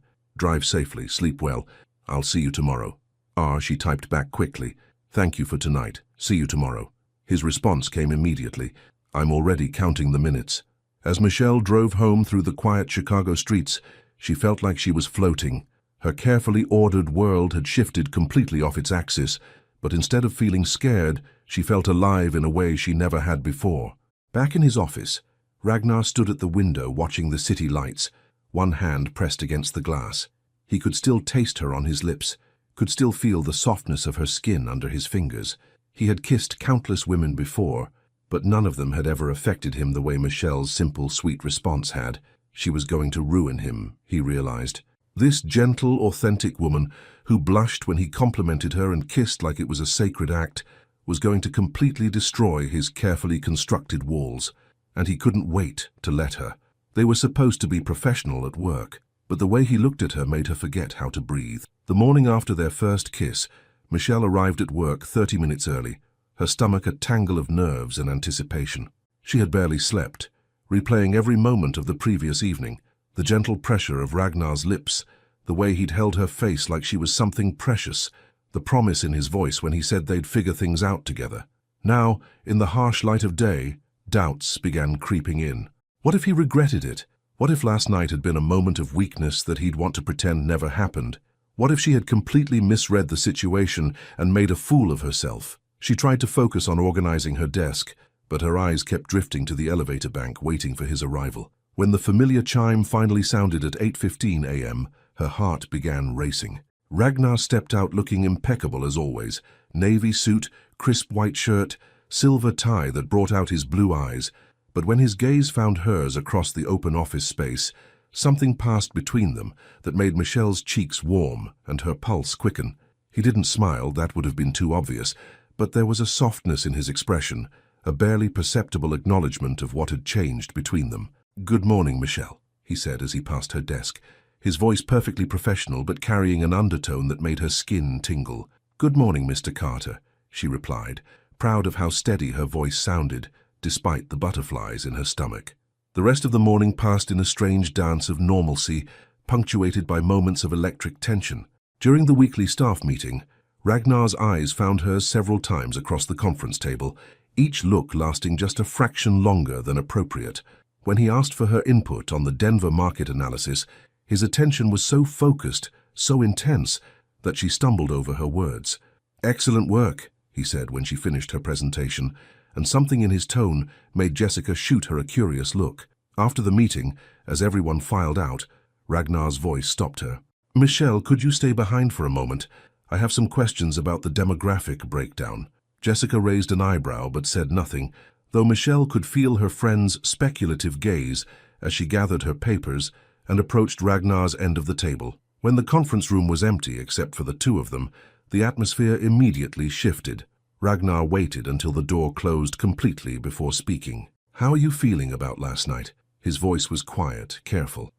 Speaker 1: "Drive safely, sleep well. I'll see you tomorrow." She typed back quickly. "Thank you for tonight. See you tomorrow." His response came immediately. "I'm already counting the minutes." As Michelle drove home through the quiet Chicago streets, she felt like she was floating. Her carefully ordered world had shifted completely off its axis, but instead of feeling scared, she felt alive in a way she never had before. Back in his office, Ragnar stood at the window watching the city lights, one hand pressed against the glass. He could still taste her on his lips, could still feel the softness of her skin under his fingers. He had kissed countless women before, but none of them had ever affected him the way Michelle's simple, sweet response had. She was going to ruin him, he realized. This gentle, authentic woman, who blushed when he complimented her and kissed like it was a sacred act, was going to completely destroy his carefully constructed walls, and he couldn't wait to let her. They were supposed to be professional at work, but the way he looked at her made her forget how to breathe. The morning after their first kiss, Michelle arrived at work 30 minutes early, her stomach a tangle of nerves and anticipation. She had barely slept, replaying every moment of the previous evening, the gentle pressure of Ragnar's lips, the way he'd held her face like she was something precious, the promise in his voice when he said they'd figure things out together. Now, in the harsh light of day, doubts began creeping in. What if he regretted it? What if last night had been a moment of weakness that he'd want to pretend never happened? What if she had completely misread the situation and made a fool of herself? She tried to focus on organizing her desk, but her eyes kept drifting to the elevator bank, waiting for his arrival. When the familiar chime finally sounded at 8:15 a.m., her heart began racing. Ragnar stepped out looking impeccable as always. Navy suit, crisp white shirt, silver tie that brought out his blue eyes. But when his gaze found hers across the open office space, something passed between them that made Michelle's cheeks warm and her pulse quicken. He didn't smile, that would have been too obvious, but there was a softness in his expression, a barely perceptible acknowledgement of what had changed between them. "Good morning, Michelle," he said as he passed her desk, his voice perfectly professional but carrying an undertone that made her skin tingle. "Good morning, Mr. Carter," she replied, proud of how steady her voice sounded, despite the butterflies in her stomach. The rest of the morning passed in a strange dance of normalcy, punctuated by moments of electric tension. During the weekly staff meeting, Ragnar's eyes found hers several times across the conference table, each look lasting just a fraction longer than appropriate. When he asked for her input on the Denver market analysis, his attention was so focused, so intense, that she stumbled over her words. "Excellent work," he said when she finished her presentation, and something in his tone made Jessica shoot her a curious look. After the meeting, as everyone filed out, Ragnar's voice stopped her. "Michelle, could you stay behind for a moment? I have some questions about the demographic breakdown." Jessica raised an eyebrow but said nothing, though Michelle could feel her friend's speculative gaze as she gathered her papers and approached Ragnar's end of the table. When the conference room was empty except for the two of them, the atmosphere immediately shifted. Ragnar waited until the door closed completely before speaking. "How are you feeling about last night?" His voice was quiet, careful.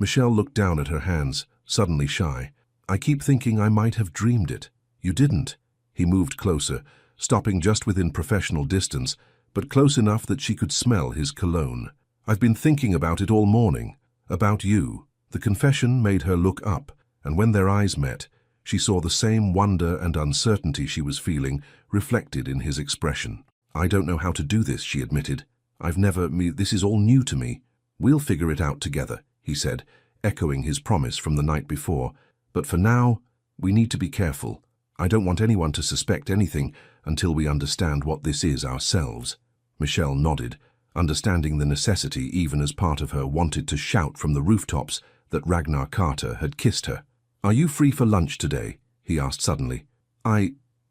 Speaker 1: Michelle looked down at her hands, suddenly shy. "I keep thinking I might have dreamed it." "You didn't." He moved closer, stopping just within professional distance, but close enough that she could smell his cologne. "I've been thinking about it all morning. About you." The confession made her look up, and when their eyes met, She saw the same wonder and uncertainty she was feeling reflected in his expression. "I don't know how to do this," she admitted. This is all new to me." "We'll figure it out together," he said, echoing his promise from the night before. "But for now, we need to be careful. I don't want anyone to suspect anything until we understand what this is ourselves." Michelle nodded, understanding the necessity even as part of her wanted to shout from the rooftops that Ragnar Carter had kissed her. "Are you free for lunch today?" he asked suddenly.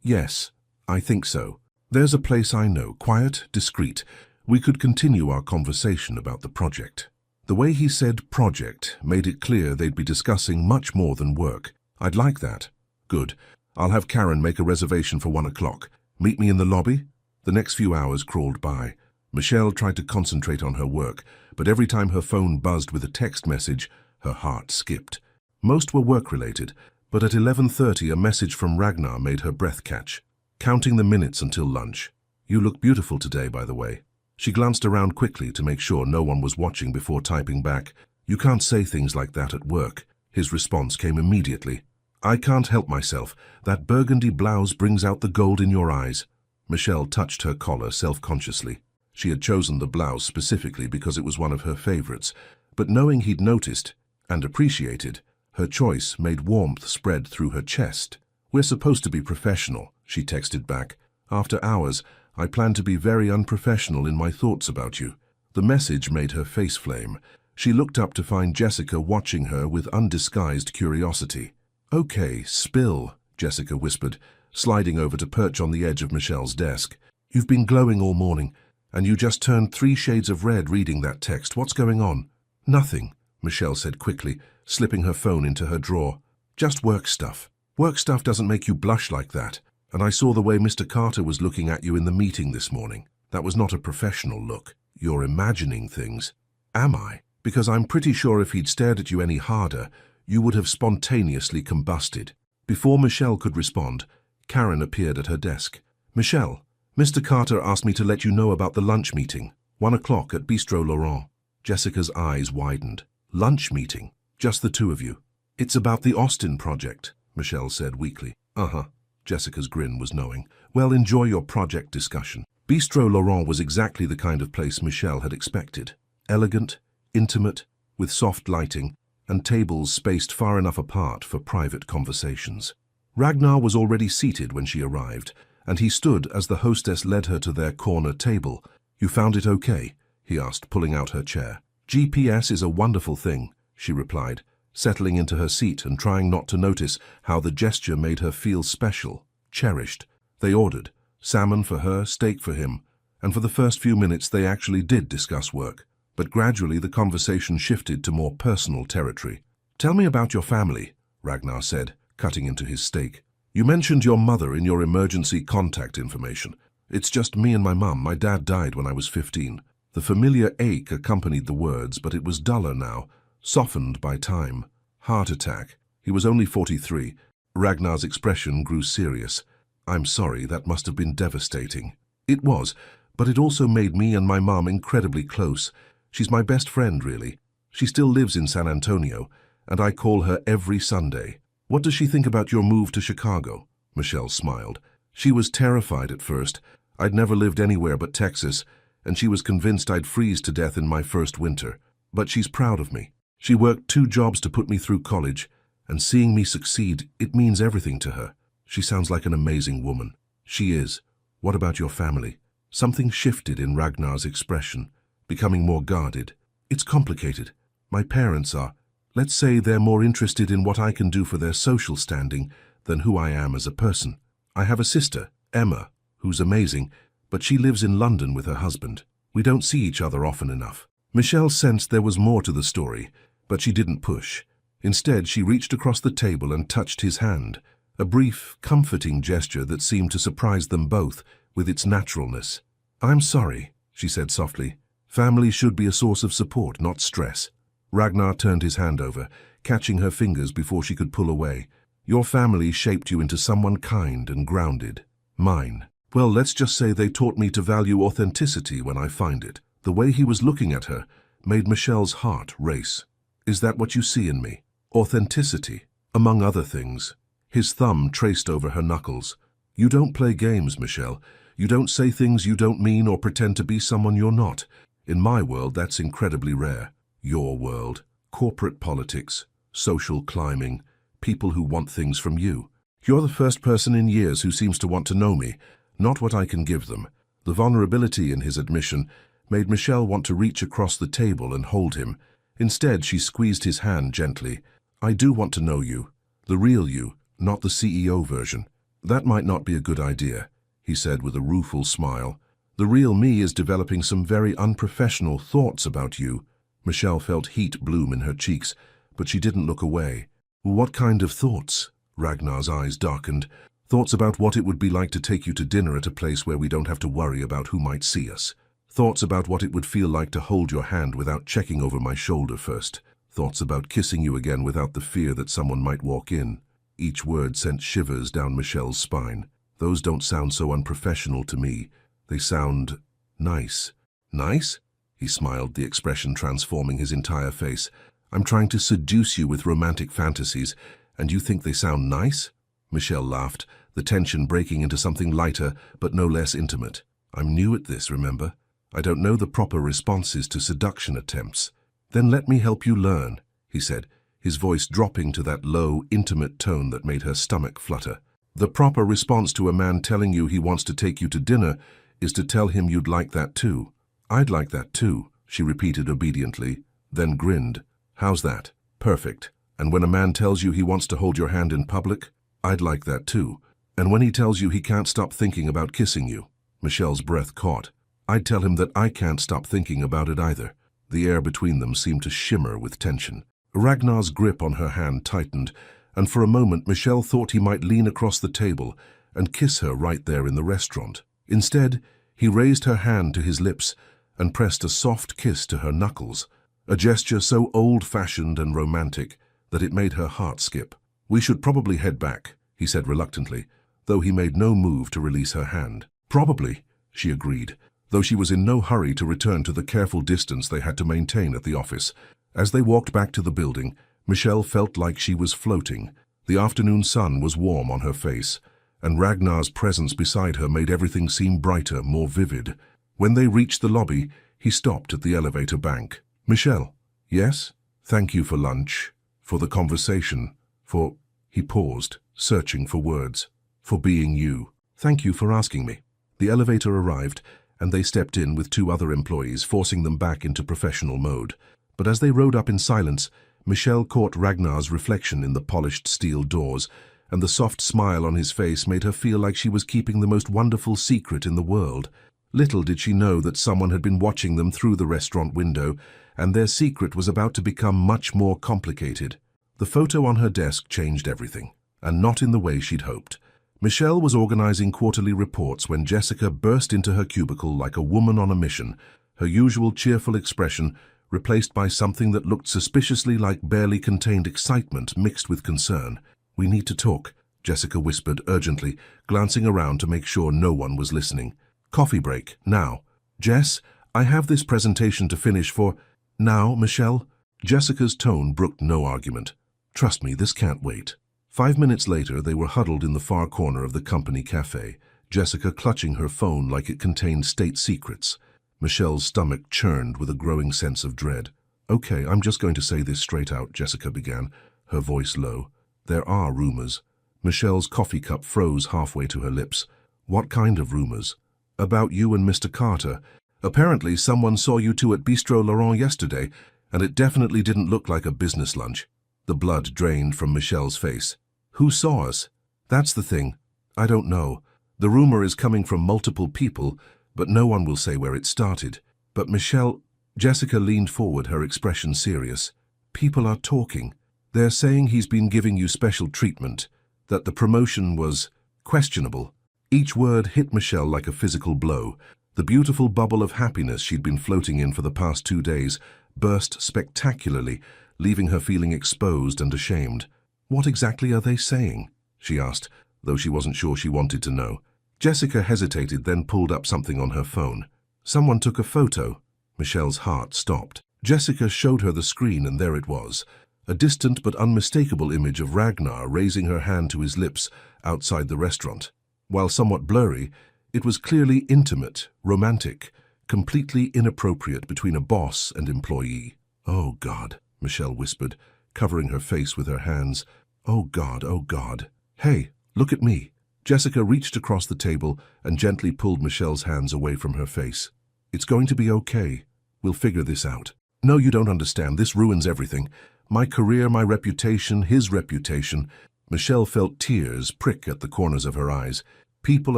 Speaker 1: Yes, I think so. There's a place I know, quiet, discreet. We could continue our conversation about the project." The way he said project made it clear they'd be discussing much more than work. "I'd like that." "Good. I'll have Karen make a reservation for 1 o'clock. Meet me in the lobby?" The next few hours crawled by. Michelle tried to concentrate on her work, but every time her phone buzzed with a text message, her heart skipped. Most were work-related, but at 11:30 a message from Ragnar made her breath catch. Counting the minutes until lunch. "You look beautiful today, by the way." She glanced around quickly to make sure no one was watching before typing back. "You can't say things like that at work." His response came immediately. "I can't help myself. That burgundy blouse brings out the gold in your eyes." Michelle touched her collar self-consciously. She had chosen the blouse specifically because it was one of her favorites, but knowing he'd noticed and appreciated, her choice made warmth spread through her chest. "We're supposed to be professional," she texted back. "After hours, I plan to be very unprofessional in my thoughts about you." The message made her face flame. She looked up to find Jessica watching her with undisguised curiosity. "Okay, spill," Jessica whispered, sliding over to perch on the edge of Michelle's desk. "You've been glowing all morning, and you just turned 3 shades of red reading that text. What's going on?" "Nothing," Michelle said quickly, slipping her phone into her drawer. "Just work stuff." "Work stuff doesn't make you blush like that. And I saw the way Mr. Carter was looking at you in the meeting this morning. That was not a professional look. You're imagining things." "Am I? Because I'm pretty sure if he'd stared at you any harder, you would have spontaneously combusted." Before Michelle could respond, Karen appeared at her desk. "Michelle, Mr. Carter asked me to let you know about the lunch meeting. 1 o'clock at Bistro Laurent." Jessica's eyes widened. "Lunch meeting? Just the two of you?" "It's about the Austin project," Michelle said weakly. "Uh-huh." Jessica's grin was knowing. "Well, enjoy your project discussion." Bistro Laurent was exactly the kind of place Michelle had expected. Elegant, intimate, with soft lighting, and tables spaced far enough apart for private conversations. Ragnar was already seated when she arrived, and he stood as the hostess led her to their corner table. "You found it okay?" he asked, pulling out her chair. "GPS is a wonderful thing," she replied, settling into her seat and trying not to notice how the gesture made her feel special, cherished. They ordered, salmon for her, steak for him, and for the first few minutes they actually did discuss work. But gradually the conversation shifted to more personal territory. "Tell me about your family," Ragnar said, cutting into his steak. "You mentioned your mother in your emergency contact information. It's just me and my mum. My dad died when I was 15. The familiar ache accompanied the words, but it was duller now, softened by time. "Heart attack. He was only 43. Ragnar's expression grew serious. "I'm sorry, that must have been devastating." "It was, but it also made me and my mum incredibly close. She's my best friend, really. She still lives in San Antonio, and I call her every Sunday." "What does she think about your move to Chicago?" Michelle smiled. "She was terrified at first. I'd never lived anywhere but Texas, and she was convinced I'd freeze to death in my first winter. But she's proud of me. She worked 2 jobs to put me through college, and seeing me succeed, it means everything to her. She sounds like an amazing woman." "She is. What about your family?" Something shifted in Ragnar's expression, becoming more guarded. "It's complicated. My parents are, let's say they're more interested in what I can do for their social standing than who I am as a person. I have a sister, Emma, who's amazing, but she lives in London with her husband. We don't see each other often enough." Michelle sensed there was more to the story, but she didn't push. Instead, she reached across the table and touched his hand, a brief, comforting gesture that seemed to surprise them both with its naturalness. "I'm sorry," she said softly. "Family should be a source of support, not stress." Ragnar turned his hand over, catching her fingers before she could pull away. "Your family shaped you into someone kind and grounded. Mine, well, let's just say they taught me to value authenticity when I find it." The way he was looking at her made Michelle's heart race. "Is that what you see in me?" "Authenticity, among other things." His thumb traced over her knuckles. You don't play games, Michelle. You don't say things you don't mean or pretend to be someone you're not. In my world, that's incredibly rare. Your world. Corporate politics. Social climbing. People who want things from you. You're the first person in years who seems to want to know me, not what I can give them. The vulnerability in his admission made Michelle want to reach across the table and hold him. Instead, she squeezed his hand gently. I do want to know you. The real you, not the CEO version. That might not be a good idea, he said with a rueful smile. The real me is developing some very unprofessional thoughts about you. Michelle felt heat bloom in her cheeks, but she didn't look away. What kind of thoughts? Ragnar's eyes darkened. Thoughts about what it would be like to take you to dinner at a place where we don't have to worry about who might see us. Thoughts about what it would feel like to hold your hand without checking over my shoulder first. Thoughts about kissing you again without the fear that someone might walk in. Each word sent shivers down Michelle's spine. Those don't sound so unprofessional to me. They sound nice. Nice? He smiled, the expression transforming his entire face. I'm trying to seduce you with romantic fantasies, and you think they sound nice? Michelle laughed, the tension breaking into something lighter, but no less intimate. I'm new at this, remember? I don't know the proper responses to seduction attempts. Then let me help you learn, he said, his voice dropping to that low, intimate tone that made her stomach flutter. The proper response to a man telling you he wants to take you to dinner is to tell him you'd like that too. I'd like that too, she repeated obediently, then grinned. How's that? Perfect. And when a man tells you he wants to hold your hand in public, I'd like that too. And when he tells you he can't stop thinking about kissing you, Michelle's breath caught. I'd tell him that I can't stop thinking about it either. The air between them seemed to shimmer with tension. Ragnar's grip on her hand tightened, and for a moment Michelle thought he might lean across the table and kiss her right there in the restaurant. Instead, he raised her hand to his lips and pressed a soft kiss to her knuckles, a gesture so old-fashioned and romantic that it made her heart skip. We should probably head back, he said reluctantly, though he made no move to release her hand. Probably, she agreed, though she was in no hurry to return to the careful distance they had to maintain at the office. As they walked back to the building, Michelle felt like she was floating. The afternoon sun was warm on her face, and Ragnar's presence beside her made everything seem brighter, more vivid. When they reached the lobby, he stopped at the elevator bank. Michelle, yes? Thank you for lunch, for the conversation, for... He paused, searching for words. For being you. Thank you for asking me. The elevator arrived, and they stepped in with two other employees, forcing them back into professional mode. But as they rode up in silence, Michelle caught Ragnar's reflection in the polished steel doors, and the soft smile on his face made her feel like she was keeping the most wonderful secret in the world. Little did she know that someone had been watching them through the restaurant window, and their secret was about to become much more complicated. The photo on her desk changed everything, and not in the way she'd hoped. Michelle was organizing quarterly reports when Jessica burst into her cubicle like a woman on a mission, her usual cheerful expression replaced by something that looked suspiciously like barely contained excitement mixed with concern. We need to talk, Jessica whispered urgently, glancing around to make sure no one was listening. Coffee break, now. Jess, I have this presentation to finish for... Now, Michelle? Jessica's tone brooked no argument. Trust me, this can't wait. 5 minutes later, they were huddled in the far corner of the company cafe, Jessica clutching her phone like it contained state secrets. Michelle's stomach churned with a growing sense of dread. Okay, I'm just going to say this straight out, Jessica began, her voice low. There are rumors. Michelle's coffee cup froze halfway to her lips. What kind of rumors? About you and Mr. Carter. Apparently, someone saw you two at Bistro Laurent yesterday, and it definitely didn't look like a business lunch. The blood drained from Michelle's face. Who saw us? That's the thing. I don't know. The rumor is coming from multiple people, but no one will say where it started. But Michelle... Jessica leaned forward, her expression serious. People are talking. They're saying he's been giving you special treatment, that the promotion was questionable. Each word hit Michelle like a physical blow. The beautiful bubble of happiness she'd been floating in for the past 2 days burst spectacularly, leaving her feeling exposed and ashamed. What exactly are they saying? She asked, though she wasn't sure she wanted to know. Jessica hesitated, then pulled up something on her phone. Someone took a photo. Michelle's heart stopped. Jessica showed her the screen, and there it was. a distant but unmistakable image of Ragnar raising her hand to his lips outside the restaurant. While somewhat blurry, it was clearly intimate, romantic, completely inappropriate between a boss and employee. "Oh God," Michelle whispered, covering her face with her hands. "Oh God, oh God. Hey, look at me." Jessica reached across the table and gently pulled Michelle's hands away from her face. "It's going to be okay. We'll figure this out." "No, you don't understand. This ruins everything. My career, my reputation, his reputation." Michelle felt tears prick at the corners of her eyes. "People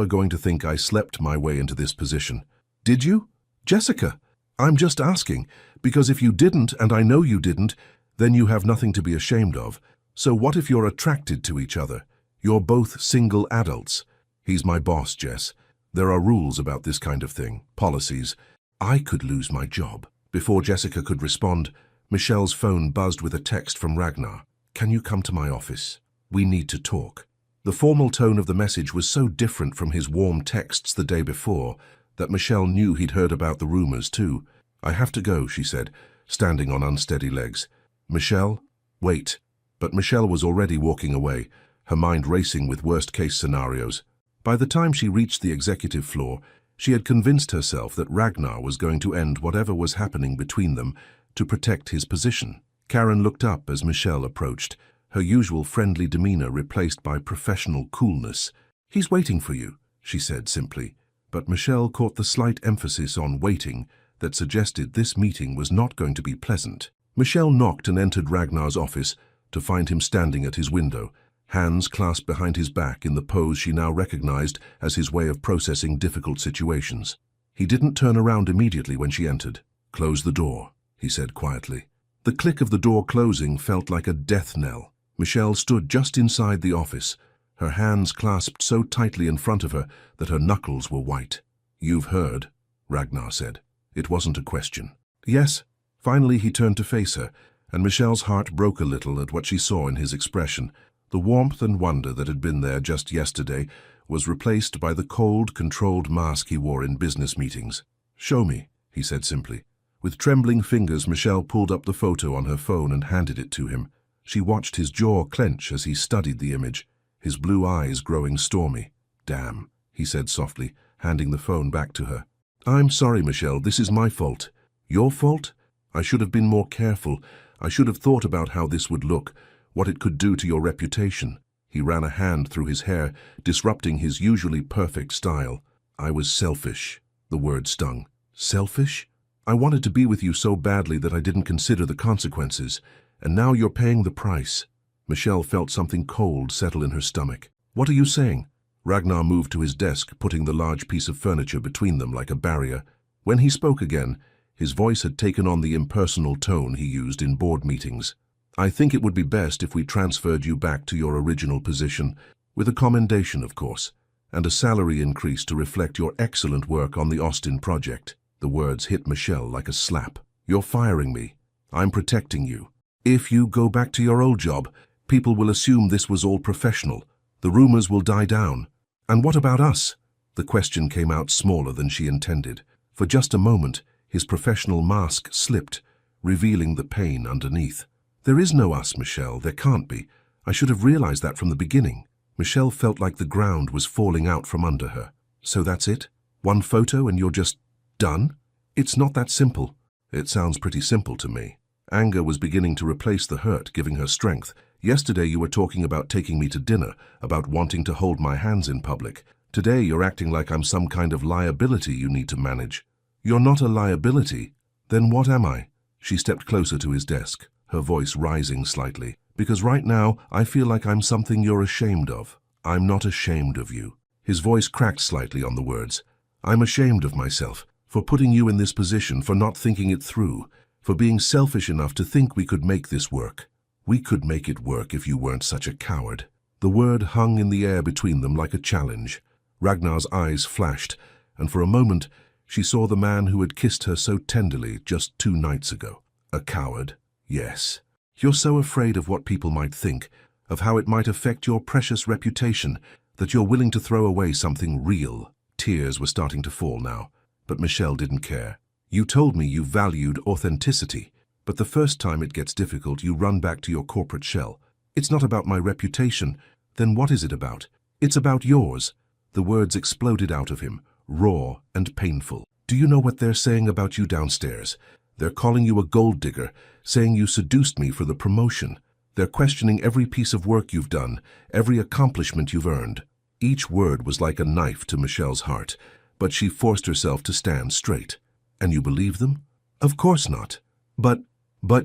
Speaker 1: are going to think I slept my way into this position." "Did you?" "Jessica, I'm just asking, because if you didn't, and I know you didn't, then you have nothing to be ashamed of. So what if you're attracted to each other? You're both single adults." "He's my boss, Jess. There are rules about this kind of thing, policies. I could lose my job." Before Jessica could respond, Michelle's phone buzzed with a text from Ragnar. "Can you come to my office? We need to talk." The formal tone of the message was so different from his warm texts the day before that Michelle knew he'd heard about the rumors too. "I have to go," she said, standing on unsteady legs. "Michelle, wait." But Michelle was already walking away, her mind racing with worst-case scenarios. By the time she reached the executive floor, she had convinced herself that Ragnar was going to end whatever was happening between them to protect his position. Karen looked up as Michelle approached, her usual friendly demeanor replaced by professional coolness. "He's waiting for you," she said simply. But Michelle caught the slight emphasis on waiting that suggested this meeting was not going to be pleasant. Michelle knocked and entered Ragnar's office to find him standing at his window, hands clasped behind his back in the pose she now recognized as his way of processing difficult situations. He didn't turn around immediately when she entered. "Close the door," he said quietly. The click of the door closing felt like a death knell. Michelle stood just inside the office, her hands clasped so tightly in front of her that her knuckles were white. "You've heard," Ragnar said. It wasn't a question. "Yes." Finally he turned to face her, and Michelle's heart broke a little at what she saw in his expression. The warmth and wonder that had been there just yesterday was replaced by the cold, controlled mask he wore in business meetings. "Show me," he said simply. With trembling fingers, Michelle pulled up the photo on her phone and handed it to him. She watched his jaw clench as he studied the image, his blue eyes growing stormy. "Damn," he said softly, handing the phone back to her. "I'm sorry, Michelle, this is my fault." "Your fault? I should have been more careful. I should have thought about how this would look, what it could do to your reputation." He ran a hand through his hair, disrupting his usually perfect style. "I was selfish." The word stung. "Selfish? I wanted to be with you so badly that I didn't consider the consequences, and now you're paying the price." Michelle felt something cold settle in her stomach. "What are you saying?" Ragnar moved to his desk, putting the large piece of furniture between them like a barrier. When he spoke again, his voice had taken on the impersonal tone he used in board meetings. "I think it would be best if we transferred you back to your original position, with a commendation, of course, and a salary increase to reflect your excellent work on the Austin project." The words hit Michelle like a slap. "You're firing me. I'm protecting you. If you go back to your old job, people will assume this was all professional. The rumors will die down. And what about us?" The question came out smaller than she intended. For just a moment, his professional mask slipped, revealing the pain underneath. "There is no us, Michelle. There can't be. I should have realized that from the beginning." Michelle felt like the ground was falling out from under her. "So that's it? One photo and you're just done?" "It's not that simple." "It sounds pretty simple to me." Anger was beginning to replace the hurt, giving her strength. "Yesterday you were talking about taking me to dinner, about wanting to hold my hands in public. Today you're acting like I'm some kind of liability you need to manage." "You're not a liability. Then what am I?" She stepped closer to his desk, her voice rising slightly. "Because right now I feel like I'm something you're ashamed of." "I'm not ashamed of you." His voice cracked slightly on the words. "I'm ashamed of myself, for putting you in this position, for not thinking it through, for being selfish enough to think we could make this work. We could make it work if you weren't such a coward." The word hung in the air between them like a challenge. Ragnar's eyes flashed, and for a moment she saw the man who had kissed her so tenderly just 2 nights ago. "A coward? Yes. You're so afraid of what people might think, of how it might affect your precious reputation, that you're willing to throw away something real." Tears were starting to fall now, but Michelle didn't care. "You told me you valued authenticity. But the first time it gets difficult, you run back to your corporate shell. It's not about my reputation. Then what is it about? It's about yours. The words exploded out of him, raw and painful. Do you know what they're saying about you downstairs? They're calling you a gold digger, saying you seduced me for the promotion. They're questioning every piece of work you've done, every accomplishment you've earned. Each word was like a knife to Michelle's heart, but she forced herself to stand straight. And you believe them? Of course not. But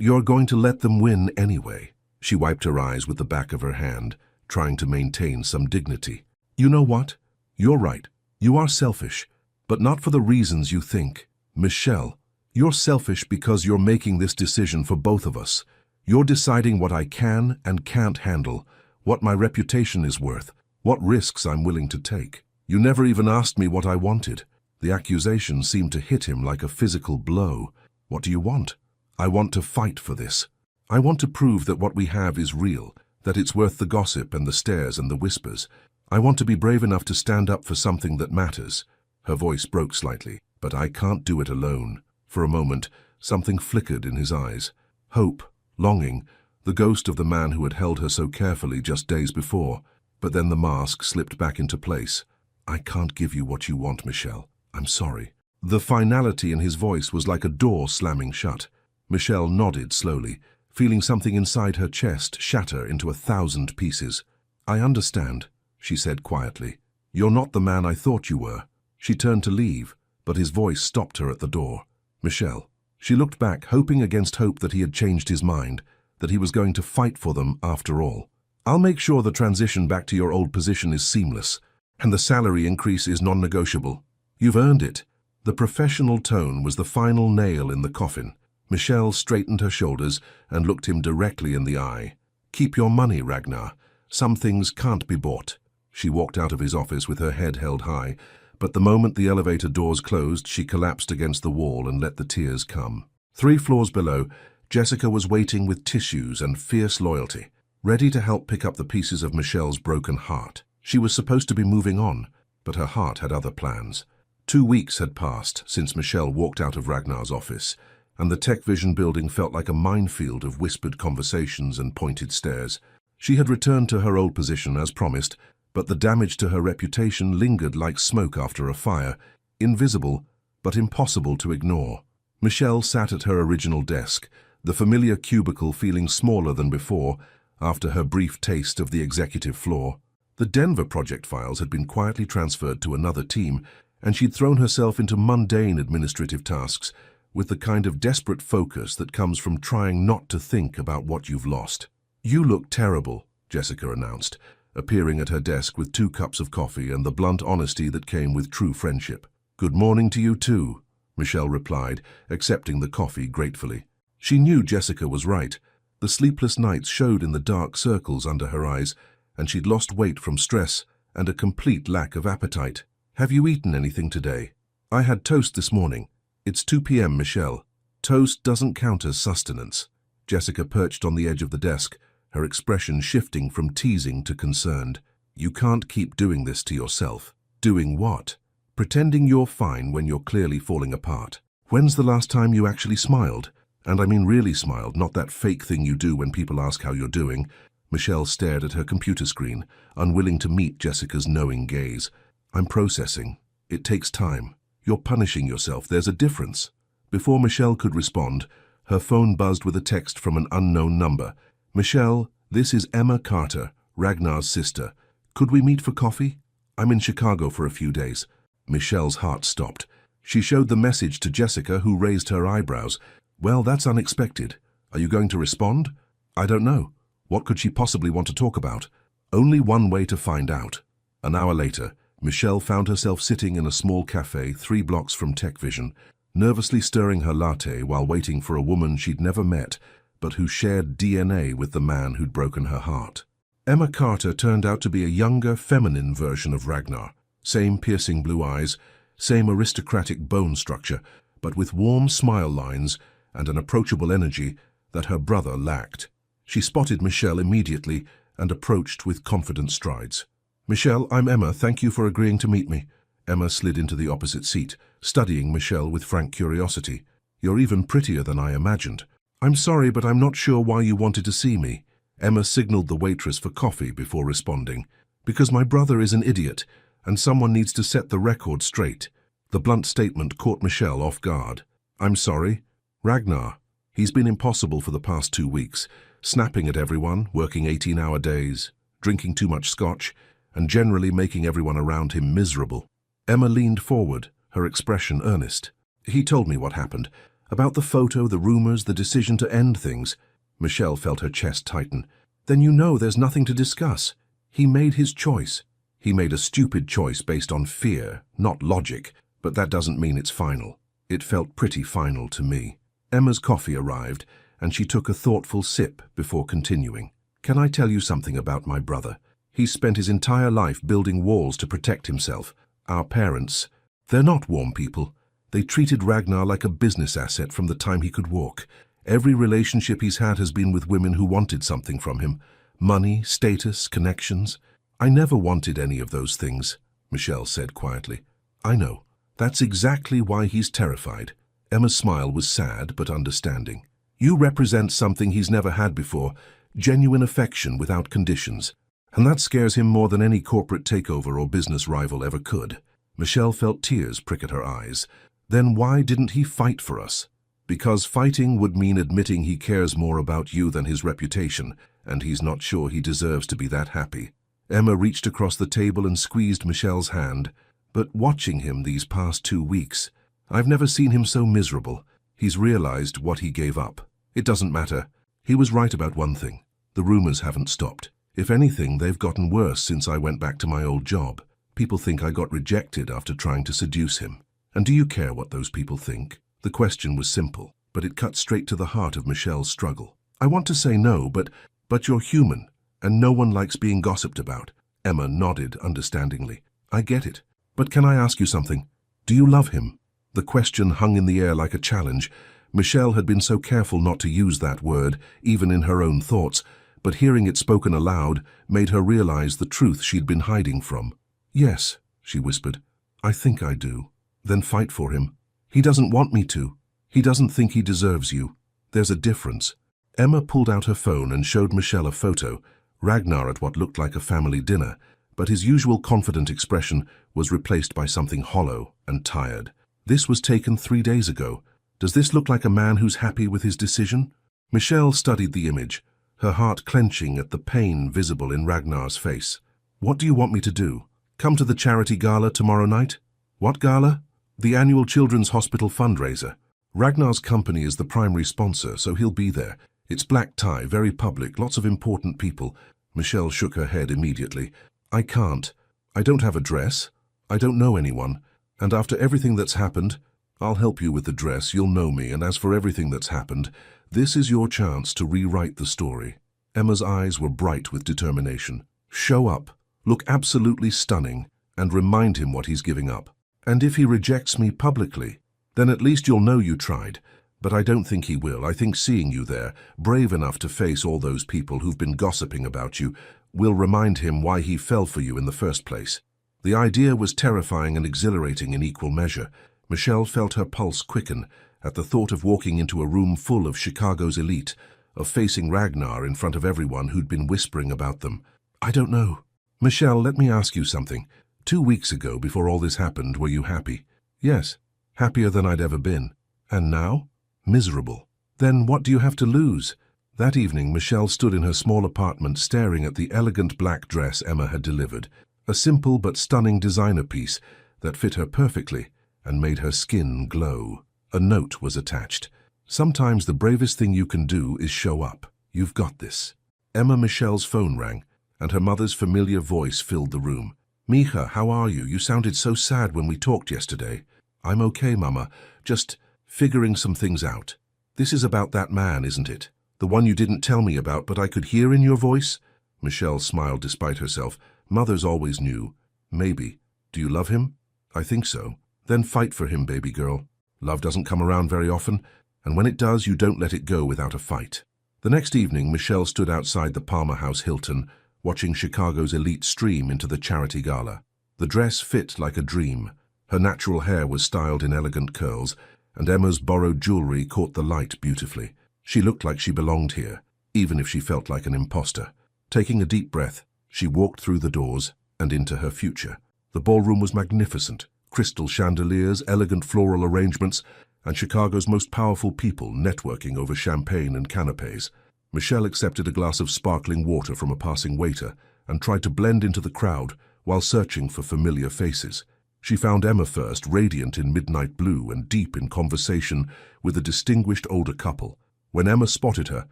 Speaker 1: you're going to let them win anyway. She wiped her eyes with the back of her hand, trying to maintain some dignity. You know what? You're right. You are selfish, but not for the reasons you think. Michelle, you're selfish because you're making this decision for both of us. You're deciding what I can and can't handle, what my reputation is worth, what risks I'm willing to take. You never even asked me what I wanted. The accusation seemed to hit him like a physical blow. What do you want? I want to fight for this. I want to prove that what we have is real, that it's worth the gossip and the stares and the whispers. I want to be brave enough to stand up for something that matters. Her voice broke slightly, but I can't do it alone. For a moment, something flickered in his eyes. Hope, longing, the ghost of the man who had held her so carefully just days before. But then the mask slipped back into place. I can't give you what you want, Michelle. I'm sorry. The finality in his voice was like a door slamming shut. Michelle nodded slowly, feeling something inside her chest shatter into 1,000 pieces. I understand, she said quietly. You're not the man I thought you were. She turned to leave, but his voice stopped her at the door. Michelle. She looked back, hoping against hope that he had changed his mind, that he was going to fight for them after all. I'll make sure the transition back to your old position is seamless, and the salary increase is non-negotiable. You've earned it. The professional tone was the final nail in the coffin. Michelle straightened her shoulders and looked him directly in the eye. Keep your money, Ragnar. Some things can't be bought. She walked out of his office with her head held high, but the moment the elevator doors closed, she collapsed against the wall and let the tears come. 3 floors below, Jessica was waiting with tissues and fierce loyalty, ready to help pick up the pieces of Michelle's broken heart. She was supposed to be moving on, but her heart had other plans. 2 weeks had passed since Michelle walked out of Ragnar's office, and the Tech Vision building felt like a minefield of whispered conversations and pointed stares. She had returned to her old position as promised, but the damage to her reputation lingered like smoke after a fire, invisible but impossible to ignore. Michelle sat at her original desk, the familiar cubicle feeling smaller than before after her brief taste of the executive floor. The Denver project files had been quietly transferred to another team, and she'd thrown herself into mundane administrative tasks with the kind of desperate focus that comes from trying not to think about what you've lost. You look terrible, Jessica announced, appearing at her desk with 2 cups of coffee and the blunt honesty that came with true friendship. Good morning to you too, Michelle replied, accepting the coffee gratefully. She knew Jessica was right. The sleepless nights showed in the dark circles under her eyes, and she'd lost weight from stress and a complete lack of appetite. Have you eaten anything today? I had toast this morning. It's 2 p.m., Michelle. Toast doesn't count as sustenance. Jessica perched on the edge of the desk, her expression shifting from teasing to concerned. You can't keep doing this to yourself. Doing what? Pretending you're fine when you're clearly falling apart. When's the last time you actually smiled? And I mean really smiled, not that fake thing you do when people ask how you're doing. Michelle stared at her computer screen, unwilling to meet Jessica's knowing gaze. I'm processing. It takes time. You're punishing yourself. There's a difference. Before Michelle could respond, her phone buzzed with a text from an unknown number. Michelle, this is Emma Carter, Ragnar's sister. Could we meet for coffee? I'm in Chicago for a few days. Michelle's heart stopped. She showed the message to Jessica, who raised her eyebrows. Well, that's unexpected. Are you going to respond? I don't know. What could she possibly want to talk about? Only one way to find out. An hour later, Michelle found herself sitting in a small cafe 3 blocks from Tech Vision, nervously stirring her latte while waiting for a woman she'd never met, but who shared DNA with the man who'd broken her heart. Emma Carter turned out to be a younger, feminine version of Ragnar. Same piercing blue eyes, same aristocratic bone structure, but with warm smile lines and an approachable energy that her brother lacked. She spotted Michelle immediately and approached with confident strides. Michelle, I'm Emma. Thank you for agreeing to meet me. Emma slid into the opposite seat, studying Michelle with frank curiosity. You're even prettier than I imagined. I'm sorry, but I'm not sure why you wanted to see me. Emma signaled the waitress for coffee before responding. Because my brother is an idiot, and someone needs to set the record straight. The blunt statement caught Michelle off guard. I'm sorry. Ragnar. He's been impossible for the past 2 weeks, snapping at everyone, working 18-hour days, drinking too much scotch, and generally making everyone around him miserable. Emma leaned forward, her expression earnest. He told me what happened. About the photo, the rumors, the decision to end things. Michelle felt her chest tighten. Then you know there's nothing to discuss. He made his choice. He made a stupid choice based on fear, not logic, but that doesn't mean it's final. It felt pretty final to me. Emma's coffee arrived, and she took a thoughtful sip before continuing. Can I tell you something about my brother? He's spent his entire life building walls to protect himself. Our parents, they're not warm people. They treated Ragnar like a business asset from the time he could walk. Every relationship he's had has been with women who wanted something from him. Money, status, connections. I never wanted any of those things, Michelle said quietly. I know. That's exactly why he's terrified. Emma's smile was sad but understanding. You represent something he's never had before, genuine affection without conditions. And that scares him more than any corporate takeover or business rival ever could. Michelle felt tears prick at her eyes. Then why didn't he fight for us? Because fighting would mean admitting he cares more about you than his reputation, and he's not sure he deserves to be that happy. Emma reached across the table and squeezed Michelle's hand. But watching him these past 2 weeks, I've never seen him so miserable. He's realized what he gave up. It doesn't matter. He was right about one thing. The rumors haven't stopped. If anything, they've gotten worse since I went back to my old job. People think I got rejected after trying to seduce him. And do you care what those people think? The question was simple, but it cut straight to the heart of Michelle's struggle. I want to say no, but you're human, and no one likes being gossiped about. Emma nodded understandingly. I get it. But can I ask you something? Do you love him? The question hung in the air like a challenge. Michelle had been so careful not to use that word, even in her own thoughts, but hearing it spoken aloud made her realize the truth she'd been hiding from. Yes, she whispered. I think I do. Then fight for him. He doesn't want me to. He doesn't think he deserves you. There's a difference. Emma pulled out her phone and showed Michelle a photo, Ragnar at what looked like a family dinner, but his usual confident expression was replaced by something hollow and tired. This was taken 3 days ago. Does this look like a man who's happy with his decision? Michelle studied the image, her heart clenching at the pain visible in Ragnar's face. What do you want me to do? Come to the charity gala tomorrow night? What gala? The annual Children's Hospital fundraiser. Ragnar's company is the primary sponsor, so he'll be there. It's black tie, very public, lots of important people. Michelle shook her head immediately. I can't. I don't have a dress. I don't know anyone. And after everything that's happened, I'll help you with the dress, you'll know me, and as for everything that's happened, this is your chance to rewrite the story. Emma's eyes were bright with determination. Show up, look absolutely stunning, and remind him what he's giving up. And if he rejects me publicly, then at least you'll know you tried. But I don't think he will. I think seeing you there, brave enough to face all those people who've been gossiping about you, will remind him why he fell for you in the first place. The idea was terrifying and exhilarating in equal measure. Michelle felt her pulse quicken at the thought of walking into a room full of Chicago's elite, of facing Ragnar in front of everyone who'd been whispering about them. I don't know. Michelle, let me ask you something. 2 weeks ago, before all this happened, were you happy? Yes, happier than I'd ever been. And now? Miserable. Then what do you have to lose? That evening, Michelle stood in her small apartment staring at the elegant black dress Emma had delivered, a simple but stunning designer piece that fit her perfectly and made her skin glow. A note was attached. Sometimes the bravest thing you can do is show up. You've got this. Michelle's phone rang, and her mother's familiar voice filled the room. Mija, how are you? You sounded so sad when we talked yesterday. I'm okay, Mama. Just figuring some things out. This is about that man, isn't it? The one you didn't tell me about, but I could hear in your voice? Michelle smiled despite herself. Mothers always knew. Maybe. Do you love him? I think so. Then fight for him, baby girl. Love doesn't come around very often, and when it does, you don't let it go without a fight. The next evening, Michelle stood outside the Palmer House Hilton, watching Chicago's elite stream into the charity gala. The dress fit like a dream. Her natural hair was styled in elegant curls, and Emma's borrowed jewelry caught the light beautifully. She looked like she belonged here, even if she felt like an imposter. Taking a deep breath, she walked through the doors and into her future. The ballroom was magnificent. Crystal chandeliers, elegant floral arrangements, and Chicago's most powerful people networking over champagne and canapes. Michelle accepted a glass of sparkling water from a passing waiter and tried to blend into the crowd while searching for familiar faces. She found Emma first, radiant in midnight blue and deep in conversation with a distinguished older couple. When Emma spotted her,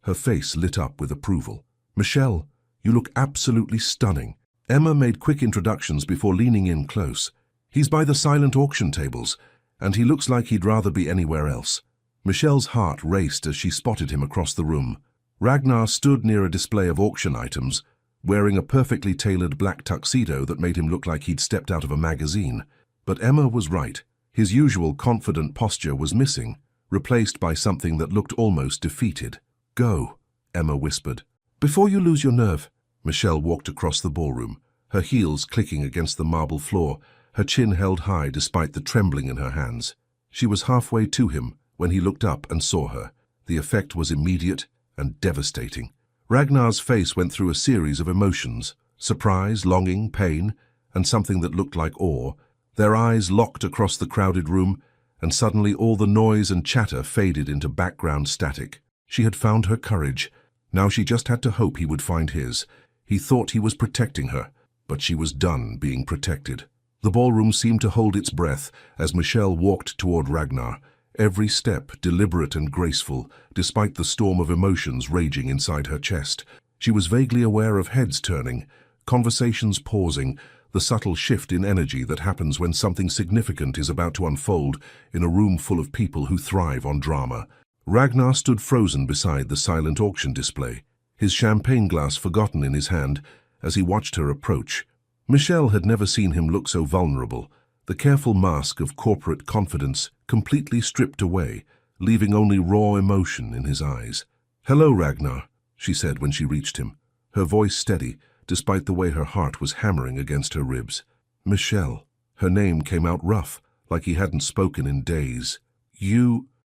Speaker 1: her face lit up with approval. "Michelle, you look absolutely stunning." Emma made quick introductions before leaning in close. "He's by the silent auction tables, and he looks like he'd rather be anywhere else." Michelle's heart raced as she spotted him across the room. Ragnar stood near a display of auction items, wearing a perfectly tailored black tuxedo that made him look like he'd stepped out of a magazine. But Emma was right. His usual confident posture was missing, replaced by something that looked almost defeated. "Go," Emma whispered. "Before you lose your nerve." Michelle walked across the ballroom, her heels clicking against the marble floor, her chin held high despite the trembling in her hands. She was halfway to him when he looked up and saw her. The effect was immediate and devastating. Ragnar's face went through a series of emotions: surprise, longing, pain, and something that looked like awe. Their eyes locked across the crowded room, and suddenly all the noise and chatter faded into background static. She had found her courage. Now she just had to hope he would find his. He thought he was protecting her, but she was done being protected. The ballroom seemed to hold its breath as Michelle walked toward Ragnar, every step deliberate and graceful, despite the storm of emotions raging inside her chest. She was vaguely aware of heads turning, conversations pausing, the subtle shift in energy that happens when something significant is about to unfold in a room full of people who thrive on drama. Ragnar stood frozen beside the silent auction display, his champagne glass forgotten in his hand as he watched her approach. Michelle had never seen him look so vulnerable, the careful mask of corporate confidence completely stripped away, leaving only raw emotion in his eyes. "Hello, Ragnar," she said when she reached him, her voice steady, despite the way her heart was hammering against her ribs. "Michelle." Her name came out rough, like he hadn't spoken in days.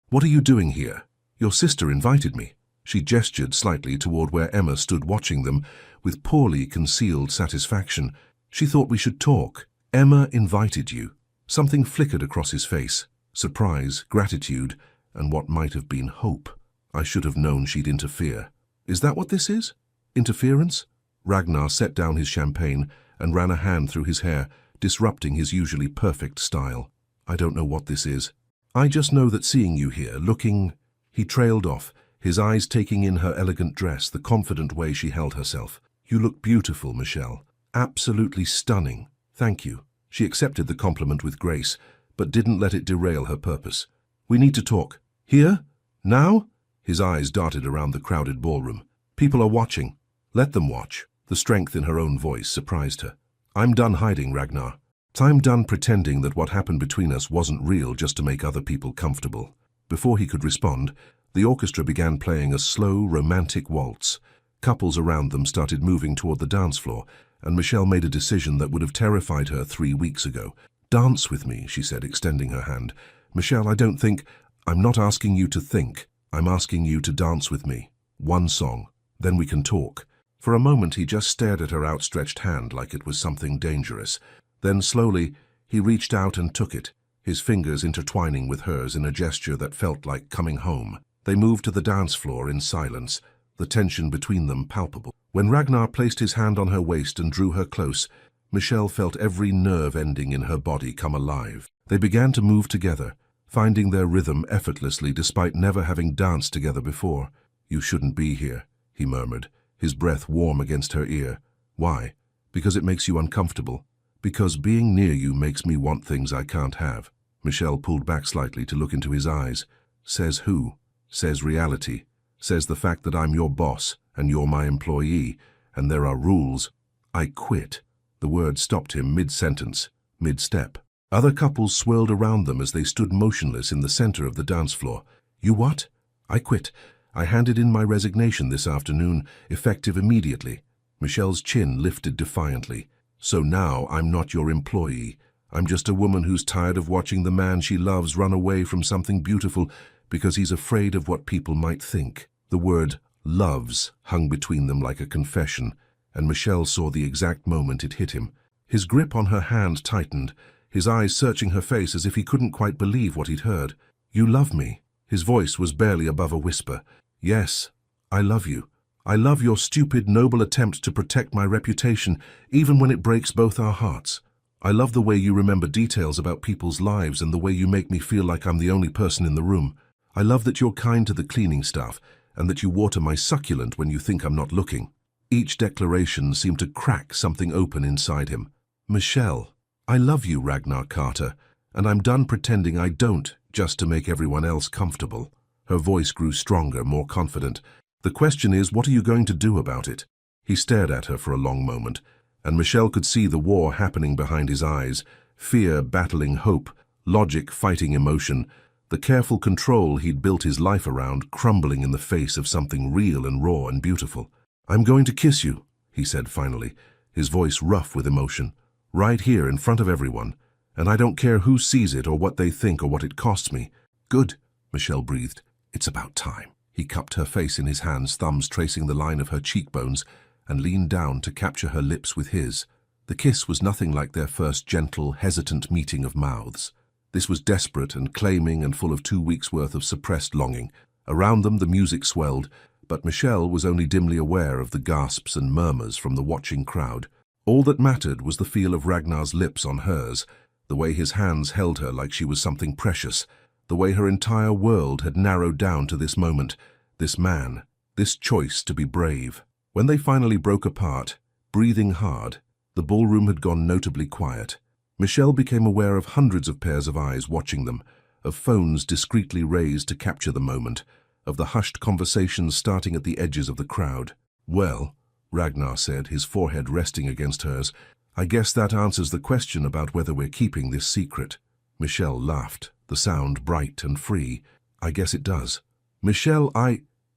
Speaker 1: What are you doing here?" "Your sister invited me." She gestured slightly toward where Emma stood watching them, with poorly concealed satisfaction. "She thought we should talk." "Emma invited you." Something flickered across his face: surprise, gratitude, and what might have been hope. "I should have known she'd interfere." "Is that what this is? Interference?" Ragnar set down his champagne and ran a hand through his hair, disrupting his usually perfect style. "I don't know what this is. I just know that seeing you here, looking—" He trailed off, his eyes taking in her elegant dress, the confident way she held herself. "You look beautiful, Michelle. Absolutely stunning. Thank you." She accepted the compliment with grace, but didn't let it derail her purpose. "We need to talk." "Here? Now?" His eyes darted around the crowded ballroom. "People are watching." "Let them watch." The strength in her own voice surprised her. "I'm done hiding, Ragnar. I'm done pretending that what happened between us wasn't real just to make other people comfortable." Before he could respond, the orchestra began playing a slow, romantic waltz. Couples around them started moving toward the dance floor, and Michelle made a decision that would have terrified her 3 weeks ago. "Dance with me," she said, extending her hand. "Michelle, I don't think—" "I'm not asking you to think. I'm asking you to dance with me. One song. Then we can talk." For a moment he just stared at her outstretched hand like it was something dangerous. Then slowly, he reached out and took it, his fingers intertwining with hers in a gesture that felt like coming home. They moved to the dance floor in silence, the tension between them palpable. When Ragnar placed his hand on her waist and drew her close, Michelle felt every nerve ending in her body come alive. They began to move together, finding their rhythm effortlessly despite never having danced together before. "You shouldn't be here," he murmured, his breath warm against her ear. "Why?" "Because it makes you uncomfortable. Because being near you makes me want things I can't have." Michelle pulled back slightly to look into his eyes. "Says who?" "Says reality. Says the fact that I'm your boss and you're my employee, and there are rules." "I quit." The word stopped him mid-sentence, mid-step. Other couples swirled around them as they stood motionless in the center of the dance floor. "You what?" "I quit. I handed in my resignation this afternoon, effective immediately." Michelle's chin lifted defiantly. "So now I'm not your employee. I'm just a woman who's tired of watching the man she loves run away from something beautiful because he's afraid of what people might think. The word loves hung between them like a confession, and Michelle saw the exact moment it hit him. His grip on her hand tightened, his eyes searching her face as if he couldn't quite believe what he'd heard. "You love me." His voice was barely above a whisper. "Yes, I love you. I love your stupid, noble attempt to protect my reputation, even when it breaks both our hearts. I love the way you remember details about people's lives and the way you make me feel like I'm the only person in the room. I love that you're kind to the cleaning staff and that you water my succulent when you think I'm not looking." Each declaration seemed to crack something open inside him. "Michelle, I love you, Ragnar Carter, and I'm done pretending I don't just to make everyone else comfortable." Her voice grew stronger, more confident. "The question is, what are you going to do about it?" He stared at her for a long moment, and Michelle could see the war happening behind his eyes, fear battling hope, logic fighting emotion, the careful control he'd built his life around crumbling in the face of something real and raw and beautiful. "I'm going to kiss you," he said finally, his voice rough with emotion, "right here in front of everyone, and I don't care who sees it or what they think or what it costs me." "Good," Michelle breathed. "It's about time." He cupped her face in his hands, thumbs tracing the line of her cheekbones, and leaned down to capture her lips with his. The kiss was nothing like their first gentle, hesitant meeting of mouths. This was desperate and claiming and full of 2 weeks' worth of suppressed longing. Around them the music swelled, but Michelle was only dimly aware of the gasps and murmurs from the watching crowd. All that mattered was the feel of Ragnar's lips on hers, the way his hands held her like she was something precious, the way her entire world had narrowed down to this moment, this man, this choice to be brave. When they finally broke apart, breathing hard, the ballroom had gone notably quiet. Michelle became aware of hundreds of pairs of eyes watching them, of phones discreetly raised to capture the moment, of the hushed conversations starting at the edges of the crowd. "Well," Ragnar said, his forehead resting against hers, "I guess that answers the question about whether we're keeping this secret." Michelle laughed, the sound bright and free. "I guess it does." "Michelle,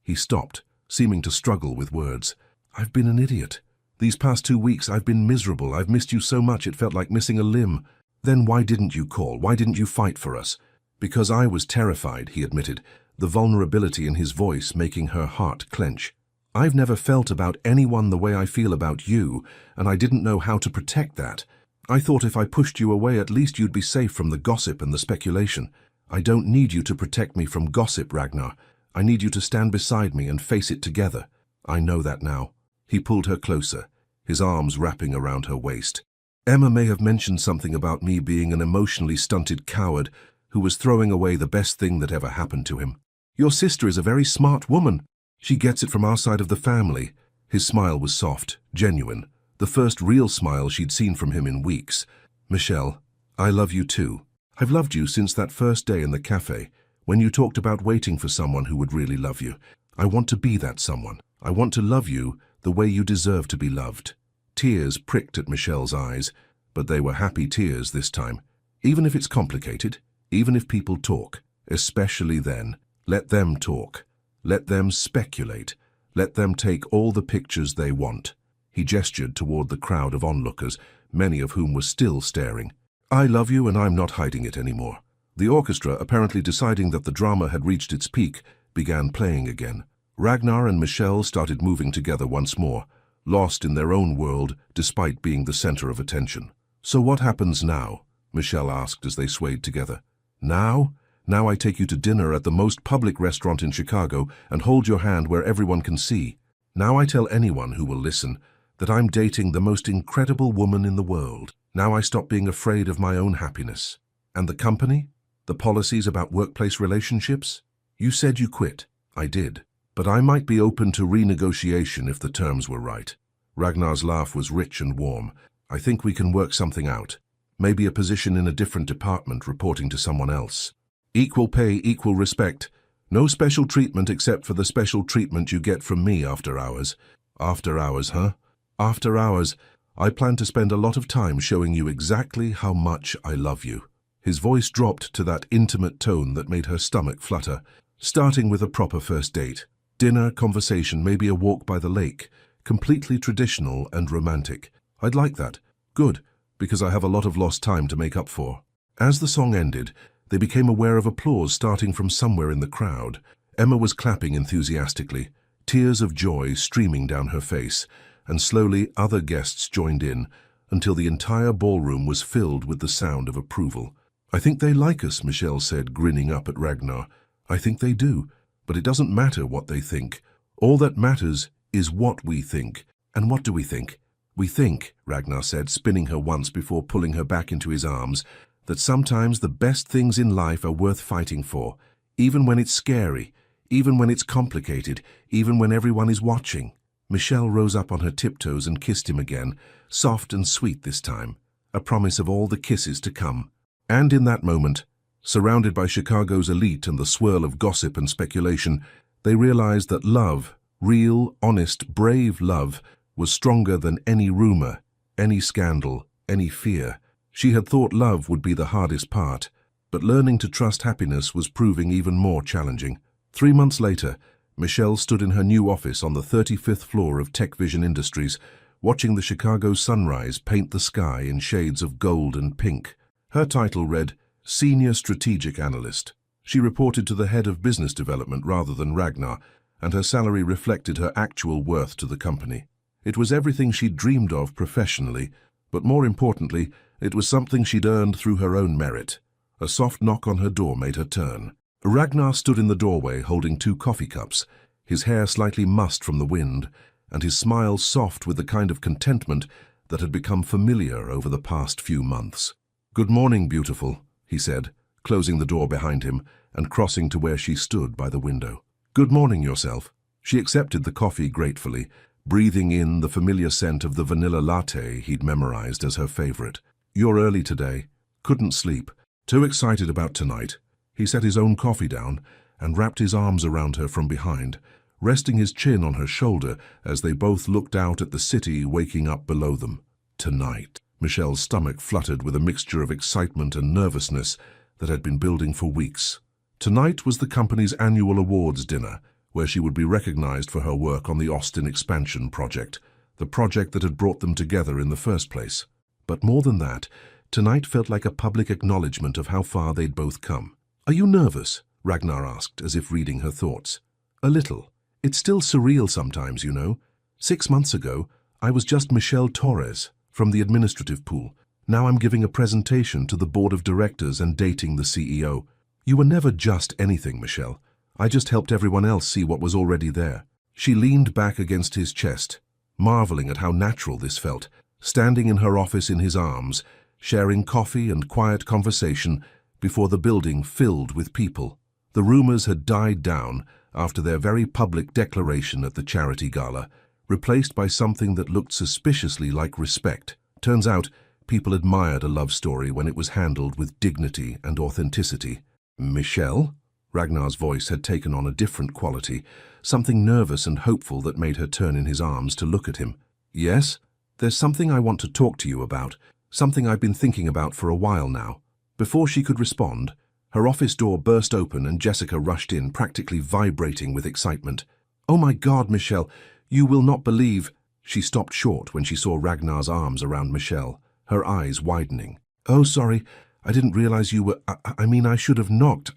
Speaker 1: He stopped, seeming to struggle with words. "I've been an idiot. These past 2 weeks I've been miserable. I've missed you so much it felt like missing a limb." "Then why didn't you call? Why didn't you fight for us?" "Because I was terrified," he admitted, the vulnerability in his voice making her heart clench. "I've never felt about anyone the way I feel about you, and I didn't know how to protect that. I thought if I pushed you away at least you'd be safe from the gossip and the speculation. I don't need you to protect me from gossip, Ragnar. I need you to stand beside me and face it together. I know that now." He pulled her closer, his arms wrapping around her waist. "Emma may have mentioned something about me being an emotionally stunted coward who was throwing away the best thing that ever happened to him. Your sister is a very smart woman. She gets it from our side of the family." His smile was soft, genuine, the first real smile she'd seen from him in weeks. "Michelle, I love you too. I've loved you since that first day in the cafe, when you talked about waiting for someone who would really love you. I want to be that someone. I want to love you the way you deserve to be loved." Tears pricked at Michelle's eyes, but they were happy tears this time. "Even if it's complicated, even if people talk, especially then, let them talk. Let them speculate. Let them take all the pictures they want." He gestured toward the crowd of onlookers, many of whom were still staring. "I love you and I'm not hiding it anymore." The orchestra, apparently deciding that the drama had reached its peak, began playing again. Ragnar and Michelle started moving together once more, lost in their own world despite being the center of attention. "So what happens now?" Michelle asked as they swayed together. "Now? Now I take you to dinner at the most public restaurant in Chicago and hold your hand where everyone can see. Now I tell anyone who will listen that I'm dating the most incredible woman in the world. Now I stop being afraid of my own happiness. And the company? The policies about workplace relationships? You said you quit. I did. But I might be open to renegotiation if the terms were right." Ragnar's laugh was rich and warm. "I think we can work something out. Maybe a position in a different department reporting to someone else. Equal pay, equal respect. No special treatment except for the special treatment you get from me after hours." "After hours, huh?" "After hours. I plan to spend a lot of time showing you exactly how much I love you." His voice dropped to that intimate tone that made her stomach flutter. "Starting with a proper first date. Dinner, conversation, maybe a walk by the lake. Completely traditional and romantic. I'd like that." "Good, because I have a lot of lost time to make up for." As the song ended, They became aware of applause starting from somewhere in the crowd. Emma was clapping enthusiastically, tears of joy streaming down her face, and slowly other guests joined in, until the entire ballroom was filled with the sound of approval. "I think they like us," Michelle said, grinning up at Ragnar. "I think they do, but it doesn't matter what they think. All that matters is what we think." "And what do we think?" "We think," Ragnar said, spinning her once before pulling her back into his arms, "that sometimes the best things in life are worth fighting for, even when it's scary, even when it's complicated, even when everyone is watching." Michelle rose up on her tiptoes and kissed him again, soft and sweet this time, a promise of all the kisses to come. And in that moment, surrounded by Chicago's elite and the swirl of gossip and speculation, they realized that love, real, honest, brave love, was stronger than any rumor, any scandal, any fear. She had thought love would be the hardest part, but learning to trust happiness was proving even more challenging. 3 months later, Michelle stood in her new office on the 35th floor of Tech Vision Industries, watching the Chicago sunrise paint the sky in shades of gold and pink. Her title read Senior Strategic Analyst. She reported to the head of business development rather than Ragnar, and her salary reflected her actual worth to the company. It was everything she'd dreamed of professionally, but more importantly, it was something she'd earned through her own merit. A soft knock on her door made her turn. Ragnar stood in the doorway holding 2 coffee cups, his hair slightly mussed from the wind, and his smile soft with the kind of contentment that had become familiar over the past few months. "Good morning, beautiful," he said, closing the door behind him and crossing to where she stood by the window. "Good morning yourself." She accepted the coffee gratefully, breathing in the familiar scent of the vanilla latte he'd memorized as her favorite. "You're early today. Couldn't sleep. Too excited about tonight." He set his own coffee down and wrapped his arms around her from behind, resting his chin on her shoulder as they both looked out at the city waking up below them. Tonight. Michelle's stomach fluttered with a mixture of excitement and nervousness that had been building for weeks. Tonight was the company's annual awards dinner, where she would be recognized for her work on the Austin expansion project, the project that had brought them together in the first place. But more than that, tonight felt like a public acknowledgement of how far they'd both come. "Are you nervous?" Ragnar asked, as if reading her thoughts. "A little. It's still surreal sometimes, you know. 6 months ago, I was just Michelle Torres from the administrative pool. Now I'm giving a presentation to the board of directors and dating the CEO. You were never just anything, Michelle. I just helped everyone else see what was already there." She leaned back against his chest, marveling at how natural this felt, standing in her office in his arms, sharing coffee and quiet conversation before the building filled with people. The rumors had died down after their very public declaration at the charity gala, replaced by something that looked suspiciously like respect. Turns out, people admired a love story when it was handled with dignity and authenticity. "Michelle?" Ragnar's voice had taken on a different quality, something nervous and hopeful that made her turn in his arms to look at him. "Yes? There's something I want to talk to you about, something I've been thinking about for a while now." Before she could respond, her office door burst open and Jessica rushed in, practically vibrating with excitement. "Oh my God, Michelle, you will not believe—" She stopped short when she saw Ragnar's arms around Michelle, her eyes widening. "Oh, sorry, I didn't realize you were— I mean, I should have knocked.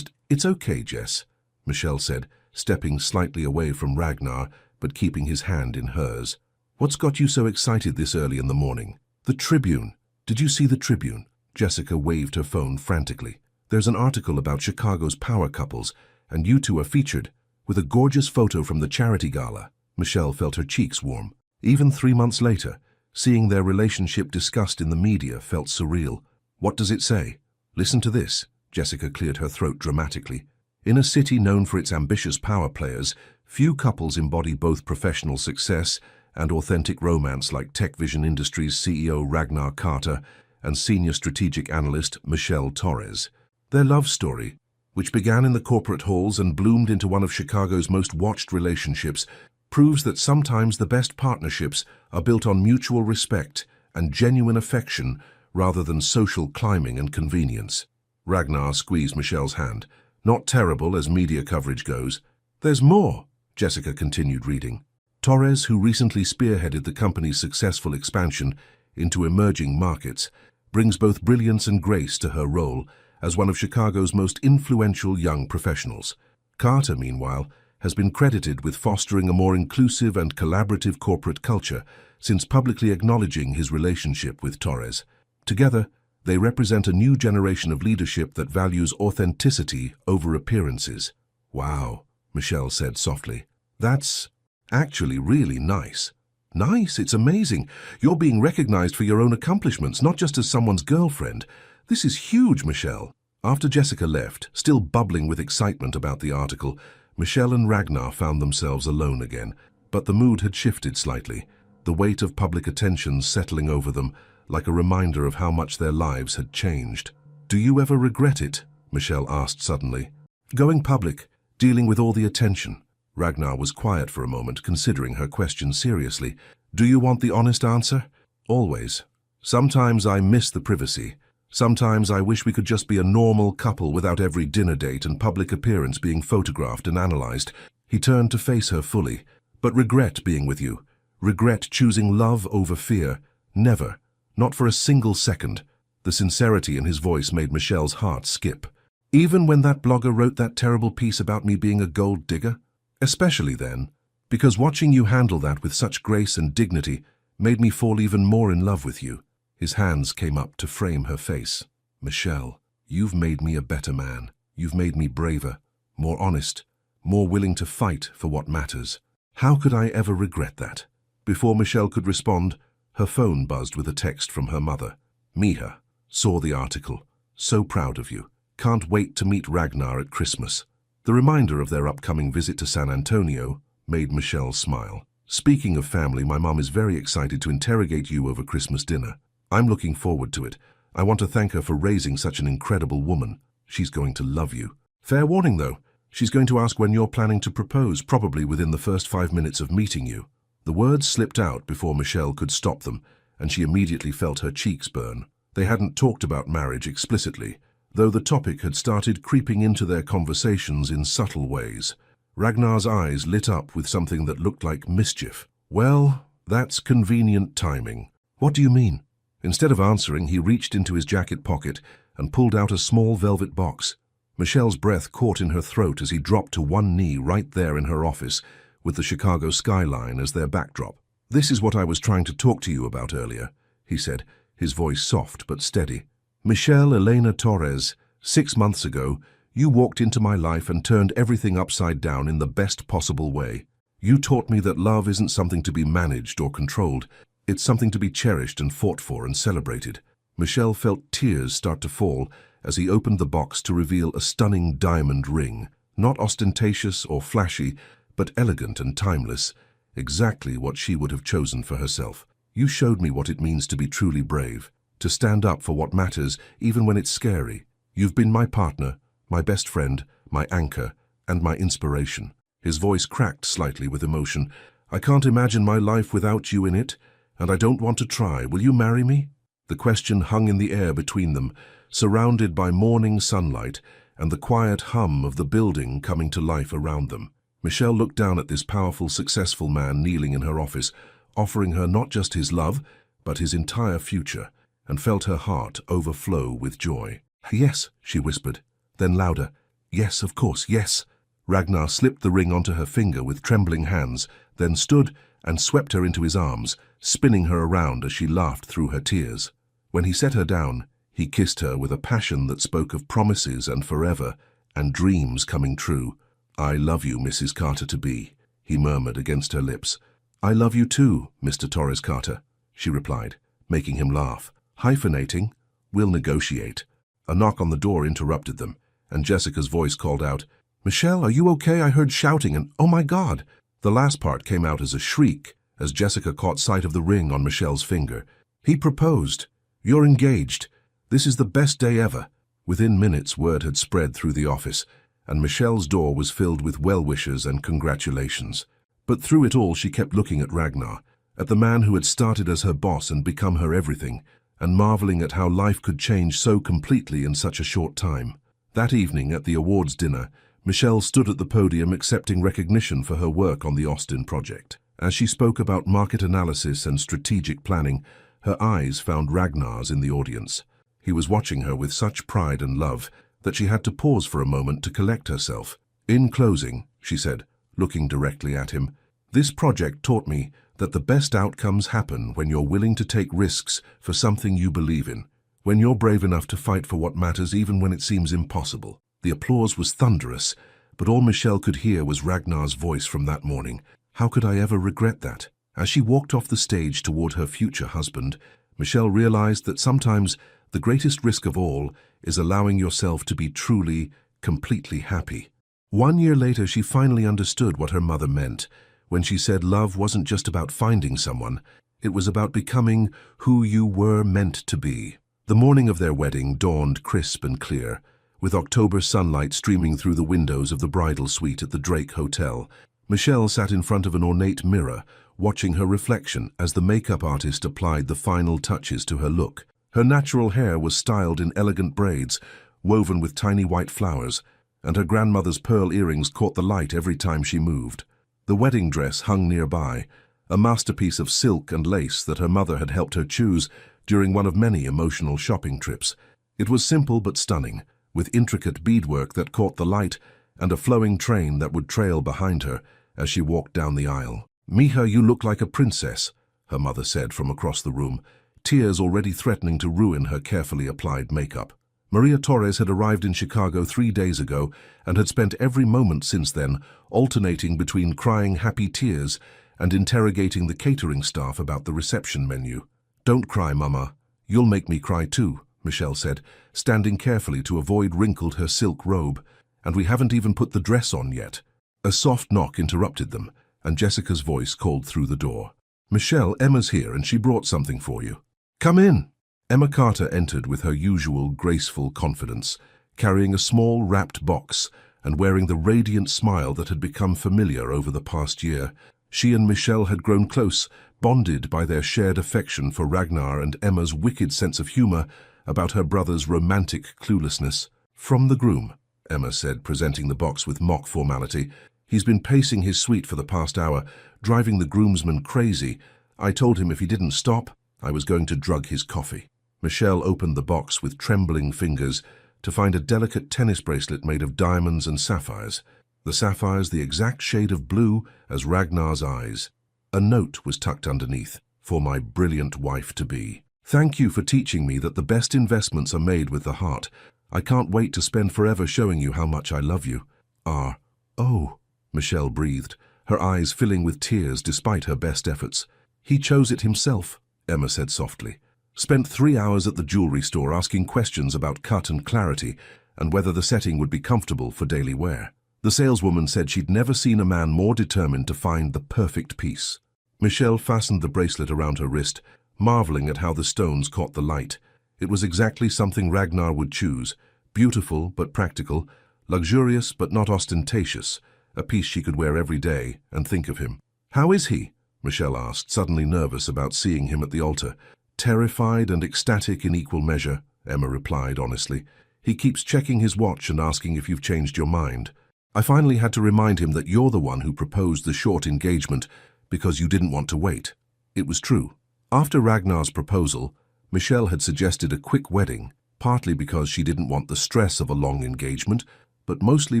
Speaker 1: It's okay, Jess," Michelle said, stepping slightly away from Ragnar, but keeping his hand in hers. "What's got you so excited this early in the morning?" "The Tribune. Did you see the Tribune?" Jessica waved her phone frantically. "There's an article about Chicago's power couples, and you two are featured, with a gorgeous photo from the charity gala." Michelle felt her cheeks warm. Even 3 months later, seeing their relationship discussed in the media felt surreal. "What does it say?" "Listen to this." Jessica cleared her throat dramatically. "In a city known for its ambitious power players, few couples embody both professional success and authentic romance like Tech Vision Industries CEO Ragnar Carter and Senior Strategic Analyst Michelle Torres. Their love story, which began in the corporate halls and bloomed into one of Chicago's most watched relationships, proves that sometimes the best partnerships are built on mutual respect and genuine affection rather than social climbing and convenience." Ragnar squeezed Michelle's hand. "Not terrible as media coverage goes." "There's more," Jessica continued reading. "Torres, who recently spearheaded the company's successful expansion into emerging markets, brings both brilliance and grace to her role as one of Chicago's most influential young professionals. Carter, meanwhile, has been credited with fostering a more inclusive and collaborative corporate culture since publicly acknowledging his relationship with Torres. Together, they represent a new generation of leadership that values authenticity over appearances. "Wow," Michelle said softly. "That's actually really nice." "Nice? It's amazing. You're being recognized for your own accomplishments, not just as someone's girlfriend. This is huge, Michelle." After Jessica left, still bubbling with excitement about the article, Michelle and Ragnar found themselves alone again. But the mood had shifted slightly, the weight of public attention settling over them, like a reminder of how much their lives had changed. "Do you ever regret it?" Michelle asked suddenly. "Going public, dealing with all the attention." Ragnar was quiet for a moment, considering her question seriously. "Do you want the honest answer?" "Always. Sometimes I miss the privacy. Sometimes I wish we could just be a normal couple without every dinner date and public appearance being photographed and analyzed." He turned to face her fully. "But regret being with you. Regret choosing love over fear. Never. Not for a single second." The sincerity in his voice made Michelle's heart skip. "Even when that blogger wrote that terrible piece about me being a gold digger?" "Especially then, because watching you handle that with such grace and dignity made me fall even more in love with you." His hands came up to frame her face. "Michelle, you've made me a better man. You've made me braver, more honest, more willing to fight for what matters. How could I ever regret that?" Before Michelle could respond, her phone buzzed with a text from her mother. "Mija, saw the article. So proud of you. Can't wait to meet Ragnar at Christmas." The reminder of their upcoming visit to San Antonio made Michelle smile. "Speaking of family, my mom is very excited to interrogate you over Christmas dinner. I'm looking forward to it. I want to thank her for raising such an incredible woman. She's going to love you. Fair warning, though. She's going to ask when you're planning to propose, probably within the first 5 minutes of meeting you." The words slipped out before Michelle could stop them, and she immediately felt her cheeks burn. They hadn't talked about marriage explicitly, though the topic had started creeping into their conversations in subtle ways. Ragnar's eyes lit up with something that looked like mischief. "Well, that's convenient timing." "What do you mean?" Instead of answering, he reached into his jacket pocket and pulled out a small velvet box. Michelle's breath caught in her throat as he dropped to one knee right there in her office, with the Chicago skyline as their backdrop. "This is what I was trying to talk to you about earlier," he said, his voice soft but steady. "Michelle Elena Torres, 6 months ago, you walked into my life and turned everything upside down in the best possible way. You taught me that love isn't something to be managed or controlled. It's something to be cherished and fought for and celebrated." Michelle felt tears start to fall as he opened the box to reveal a stunning diamond ring, not ostentatious or flashy, but elegant and timeless, exactly what she would have chosen for herself. "You showed me what it means to be truly brave, to stand up for what matters even when it's scary. You've been my partner, my best friend, my anchor, and my inspiration." His voice cracked slightly with emotion. "I can't imagine my life without you in it, and I don't want to try. Will you marry me?" The question hung in the air between them, surrounded by morning sunlight and the quiet hum of the building coming to life around them. Michelle looked down at this powerful, successful man kneeling in her office, offering her not just his love, but his entire future, and felt her heart overflow with joy. "Yes," she whispered. Then louder, "Yes, of course, yes." Ragnar slipped the ring onto her finger with trembling hands, then stood and swept her into his arms, spinning her around as she laughed through her tears. When he set her down, he kissed her with a passion that spoke of promises and forever, and dreams coming true. "I love you, Mrs. Carter-to-be," he murmured against her lips. "I love you too, Mr. Torres Carter," she replied, making him laugh. "Hyphenating? We'll negotiate." A knock on the door interrupted them, and Jessica's voice called out, "Michelle, are you okay? I heard shouting and, oh my God!" The last part came out as a shriek as Jessica caught sight of the ring on Michelle's finger. "He proposed. You're engaged. This is the best day ever." Within minutes, word had spread through the office, and Michelle's door was filled with well-wishes and congratulations. But through it all, she kept looking at Ragnar, at the man who had started as her boss and become her everything, and marveling at how life could change so completely in such a short time. That evening, at the awards dinner, Michelle stood at the podium accepting recognition for her work on the Austin project. As she spoke about market analysis and strategic planning, her eyes found Ragnar's in the audience. He was watching her with such pride and love that she had to pause for a moment to collect herself. "In closing," she said, looking directly at him, "this project taught me that the best outcomes happen when you're willing to take risks for something you believe in, when you're brave enough to fight for what matters even when it seems impossible." The applause was thunderous, but all Michelle could hear was Ragnar's voice from that morning. How could I ever regret that? As she walked off the stage toward her future husband, Michelle realized that sometimes the greatest risk of all is allowing yourself to be truly, completely happy. 1 year later, she finally understood what her mother meant when she said love wasn't just about finding someone, it was about becoming who you were meant to be. The morning of their wedding dawned crisp and clear, with October sunlight streaming through the windows of the bridal suite at the Drake Hotel. Michelle sat in front of an ornate mirror, watching her reflection as the makeup artist applied the final touches to her look. Her natural hair was styled in elegant braids, woven with tiny white flowers, and her grandmother's pearl earrings caught the light every time she moved. The wedding dress hung nearby, a masterpiece of silk and lace that her mother had helped her choose during one of many emotional shopping trips. It was simple but stunning, with intricate beadwork that caught the light and a flowing train that would trail behind her as she walked down the aisle. "Mija, you look like a princess," her mother said from across the room, tears already threatening to ruin her carefully applied makeup. Maria Torres had arrived in Chicago 3 days ago and had spent every moment since then alternating between crying happy tears and interrogating the catering staff about the reception menu. "Don't cry, Mama. You'll make me cry too," Michelle said, standing carefully to avoid wrinkled her silk robe. "And we haven't even put the dress on yet." A soft knock interrupted them, and Jessica's voice called through the door. "Michelle, Emma's here and she brought something for you." "Come in." Emma Carter entered with her usual graceful confidence, carrying a small wrapped box and wearing the radiant smile that had become familiar over the past year. She and Michelle had grown close, bonded by their shared affection for Ragnar and Emma's wicked sense of humor about her brother's romantic cluelessness. "From the groom," Emma said, presenting the box with mock formality. "He's been pacing his suite for the past hour, driving the groomsmen crazy. I told him if he didn't stop, I was going to drug his coffee." Michelle opened the box with trembling fingers to find a delicate tennis bracelet made of diamonds and sapphires. The sapphires the exact shade of blue as Ragnar's eyes. A note was tucked underneath, "For my brilliant wife-to-be. Thank you for teaching me that the best investments are made with the heart. I can't wait to spend forever showing you how much I love you." "Oh," Michelle breathed, her eyes filling with tears despite her best efforts. "He chose it himself," Emma said softly. "Spent 3 hours at the jewelry store asking questions about cut and clarity and whether the setting would be comfortable for daily wear. The saleswoman said she'd never seen a man more determined to find the perfect piece." Michelle fastened the bracelet around her wrist, marveling at how the stones caught the light. It was exactly something Ragnar would choose, beautiful but practical, luxurious but not ostentatious, a piece she could wear every day and think of him. "How is he?" Michelle asked, suddenly nervous about seeing him at the altar. "Terrified and ecstatic in equal measure," Emma replied honestly. "He keeps checking his watch and asking if you've changed your mind. I finally had to remind him that you're the one who proposed the short engagement because you didn't want to wait." It was true. After Ragnar's proposal, Michelle had suggested a quick wedding, partly because she didn't want the stress of a long engagement, but mostly